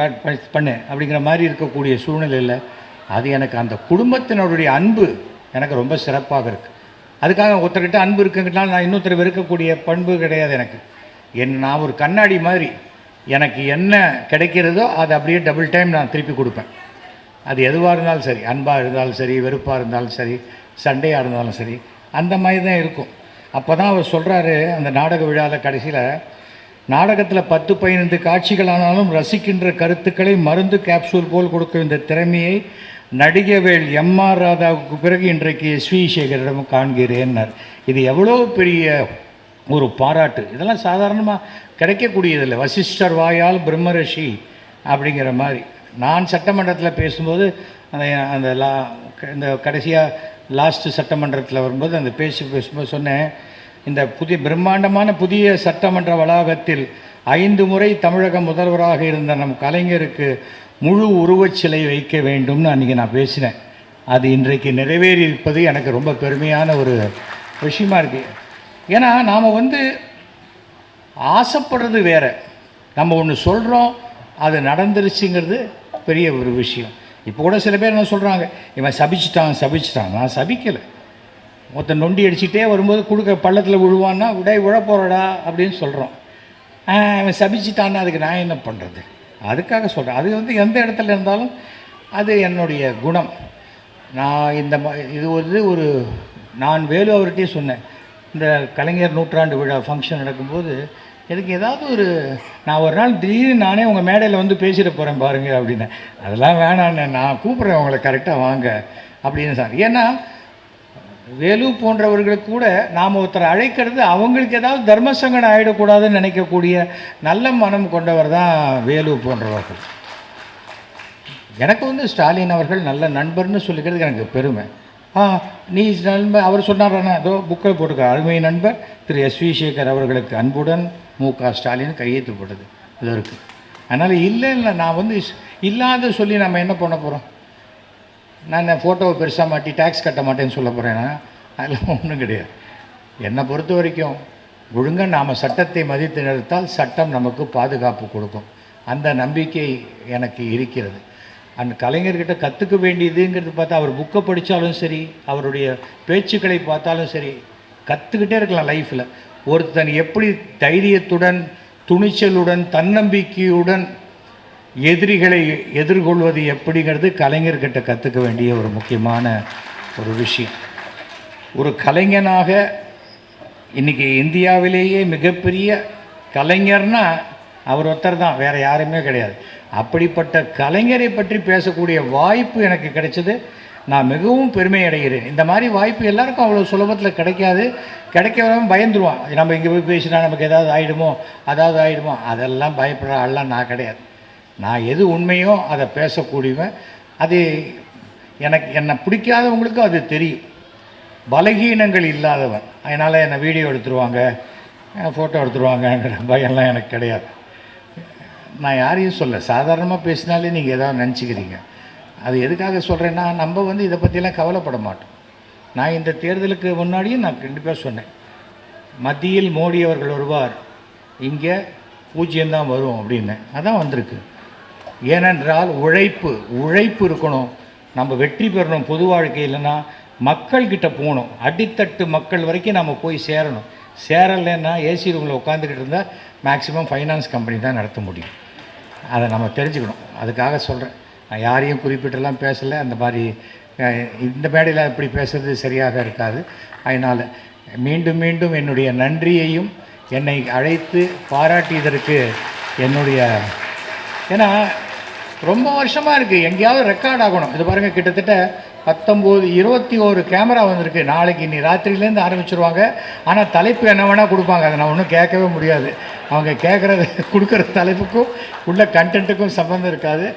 பண்ணு அப்படிங்கிற மாதிரி இருக்கக்கூடிய சூழ்நிலையில் அது எனக்கு அந்த குடும்பத்தினருடைய அன்பு எனக்கு ரொம்ப சிறப்பாக இருக்குது. அதுக்காக ஒருத்தர்கிட்ட அன்பு இருக்குங்கிட்டாலும் நான் இன்னொருத்தர் வெறுக்கக்கூடிய பண்பு கிடையாது எனக்கு. நான் ஒரு கண்ணாடி மாதிரி, எனக்கு என்ன கிடைக்கிறதோ அதை அப்படியே டபுள் டைம் நான் திருப்பி கொடுப்பேன். அது எதுவாக இருந்தாலும் சரி, அன்பாக இருந்தாலும் சரி, வெறுப்பாக இருந்தாலும் சரி, சண்டையாக இருந்தாலும் சரி, அந்த மாதிரி தான் இருக்கும். அப்போ தான் அவர் சொல்கிறாரு அந்த நாடக விழாவில் கடைசியில், நாடகத்தில் 10-15 காட்சிகளானாலும் ரசிக்கின்ற கருத்துக்களை மருந்து கேப்சூல் போல் கொடுக்கும் இந்த திறமையை நடிகவேள் எம்ஆர் ராதாவுக்கு பிறகு இன்றைக்கு எஸ்வி சேகரிடம் காண்கிறேன்னார். இது எவ்வளோ பெரிய ஒரு பாராட்டு. இதெல்லாம் சாதாரணமாக கிடைக்கக்கூடியதில்லை. வசிஷ்டர் வாயால் பிரம்மரிஷி அப்படிங்கிற மாதிரி. நான் சட்டமன்றத்தில் பேசும்போது அந்த இந்த கடைசியாக லாஸ்ட்டு சட்டமன்றத்தில் வரும்போது அந்த பேசும்போது சொன்னேன், இந்த பிரம்மாண்டமான புதிய சட்டமன்ற வளாகத்தில் 5 முறை தமிழக முதல்வராக இருந்த நம் கலைஞருக்கு முழு உருவச்சிலை வைக்க வேண்டும்னு அன்றைக்கி நான் பேசினேன். அது இன்றைக்கு நிறைவேறி இருப்பது எனக்கு ரொம்ப பெருமையான ஒரு விஷயமா இருக்குது. ஏன்னா நாம் வந்து ஆசைப்படுறது வேறு, நம்ம ஒன்று சொல்கிறோம் அது நடந்துருச்சுங்கிறது பெரிய ஒரு விஷயம். இப்போ கூட சில பேர் என்ன சொல்கிறாங்க, இவன் சபிச்சிட்டான். நான் சபிக்கலை. மொத்தம் நொண்டி அடிச்சுட்டே வரும்போது கொடுக்க பள்ளத்தில் விழுவான்னா விழ போகிறடா அப்படின்னு சொல்கிறோம். இவன் சபிச்சிட்டான்னா அதுக்கு நான் என்ன பண்ணுறது? அதுக்காக சொல்கிறேன். அது வந்து எந்த இடத்துல இருந்தாலும் அது என்னுடைய குணம். நான் இது ஒரு நான் வேலு அவர்கிட்டே சொன்னேன், இந்த கலைஞர் நூற்றாண்டு விழா ஃபங்க்ஷன் நடக்கும்போது எனக்கு ஏதாவது நான் ஒரு நாள் திடீர்னு நானே உங்கள் மேடையில் வந்து பேசிட போகிறேன் பாருங்கள் அப்படின்னு. அதெல்லாம் வேணான்னு, நான் கூப்பிட்றேன் உங்களை கரெக்டாக வாங்க அப்படின்னு சார். ஏன்னா வேலு போன்றவர்களுக்கு கூட நாம் ஒருத்தரை அழைக்கிறது அவங்களுக்கு ஏதாவது தர்மசங்கடம் ஆகிடக்கூடாதுன்னு நினைக்கக்கூடிய நல்ல மனம் கொண்டவர் தான் வேலு போன்றவர்கள். எனக்கு வந்து ஸ்டாலின் அவர்கள் நல்ல நண்பர்னு சொல்லிக்கிறது எனக்கு பெருமை. நீ நண்பர் அவர் சொன்னார்னா ஏதோ புக்கில் போட்டுக்க, அருமை நண்பர் திரு எஸ்வி சேகர் அவர்களுக்கு அன்புடன் மு.க. ஸ்டாலின் கையெழுத்து போட்டது இது இருக்குது. அதனால் இல்லை நான் வந்து இல்லாத சொல்லி நம்ம என்ன பண்ண போகிறோம்? நான் ஃபோட்டோவை பெருசாக மாட்டி டேக்ஸ் கட்ட மாட்டேன்னு சொல்ல போகிறேன்னா அதெல்லாம் ஒன்றும் கிடையாது. என்னை பொறுத்த வரைக்கும் ஒழுங்காக நாம் சட்டத்தை மதித்து நிறுத்தால் சட்டம் நமக்கு பாதுகாப்பு கொடுக்கும். அந்த நம்பிக்கை எனக்கு இருக்கிறது. அந்த கலைஞர்கிட்ட கற்றுக்க வேண்டியதுங்கிறது பார்த்தா அவர் புக்கை படித்தாலும் சரி, அவருடைய பேச்சுக்களை பார்த்தாலும் சரி, கற்றுக்கிட்டே இருக்கலாம் லைஃப்பில். ஒருத்தன் எப்படி தைரியத்துடன், துணிச்சலுடன், தன்னம்பிக்கையுடன் எதிரிகளை எதிர்கொள்வது எப்படிங்கிறது கலைஞர்கிட்ட கற்றுக்க வேண்டிய ஒரு முக்கியமான ஒரு விஷயம். ஒரு கலைஞனாக இன்றைக்கி இந்தியாவிலேயே மிகப்பெரிய கலைஞர்னால் அவர் ஒருத்தர் தான், வேறு யாருமே கிடையாது. அப்படிப்பட்ட கலைஞரை பற்றி பேசக்கூடிய வாய்ப்பு எனக்கு கிடைச்சது. நான் மிகவும் பெருமை அடைகிறேன். இந்த மாதிரி வாய்ப்பு எல்லாருக்கும் அவ்வளோ சுலபத்தில் கிடைக்காது. கிடைக்கிறவன் பயந்துருவான், நம்ம இங்கே போய் பேசினா நமக்கு ஏதாவது ஆகிடுமோ அதெல்லாம் பயப்படுற ஆள்லாம் நான் கிடையாது. நான் எது உண்மையோ அதை பேசக்கூடியவன். அது என்னை பிடிக்காதவங்களுக்கும் அது தெரியும். பலகீனங்கள் இல்லாதவன். அதனால் என்னை வீடியோ எடுத்துருவாங்க, ஃபோட்டோ எடுத்துருவாங்கங்கிற பயம்லாம் எனக்கு கிடையாது. நான் யாரையும் சொல்ல, சாதாரணமாக பேசினாலே நீங்கள் ஏதாவது நினச்சிக்கிறீங்க. அது எதுக்காக சொல்கிறேன்னா, நம்ம வந்து இதை பற்றிலாம் கவலைப்பட மாட்டோம். நான் இந்த தேர்தலுக்கு முன்னாடியும் நான் கண்டிப்பாக சொன்னேன், மத்தியில் மோடி அவர்கள் வருவார், இங்கே 0 தான் வரும் அப்படின்னு. அதான் வந்திருக்கு. ஏனென்றால் உழைப்பு இருக்கணும். நம்ம வெற்றி பெறணும் பொது வாழ்க்கையில்னா மக்கள்கிட்ட போகணும். அடித்தட்டு மக்கள் வரைக்கும் நம்ம போய் சேரணும். சேரலைன்னா ஏசி ரூமில் உட்காந்துக்கிட்டு இருந்தால் மேக்ஸிமம் ஃபைனான்ஸ் கம்பெனி தான் நடத்த முடியும். அதை நம்ம தெரிஞ்சுக்கணும். அதுக்காக சொல்கிறேன். நான் யாரையும் குறிப்பிட்டெல்லாம் பேசலை. அந்த மாதிரி இந்த மேடையில் இப்படி பேசுறது சரியாக இருக்காது. அதனால் மீண்டும் மீண்டும் என்னுடைய நன்றியையும் என்னை அழைத்து பாராட்டியதற்கு என்னுடைய, ஏன்னா ரொம்ப வருஷமாக இருக்குது, எங்கேயாவது ரெக்கார்ட் ஆகணும். இது பாருங்கள், கிட்டத்தட்ட 21 கேமரா வந்திருக்கு. நாளைக்கு இன்னி ராத்திரிலேருந்து ஆரம்பிச்சிருவாங்க. ஆனால் தலைப்பு என்ன வேணால் கொடுப்பாங்க, அதை நான் ஒன்றும் கேட்கவே முடியாது. அவங்க கேட்குறது கொடுக்குற தலைப்புக்கும் உள்ள கண்டென்ட்டுக்கும் சம்மந்தம் இருக்காது.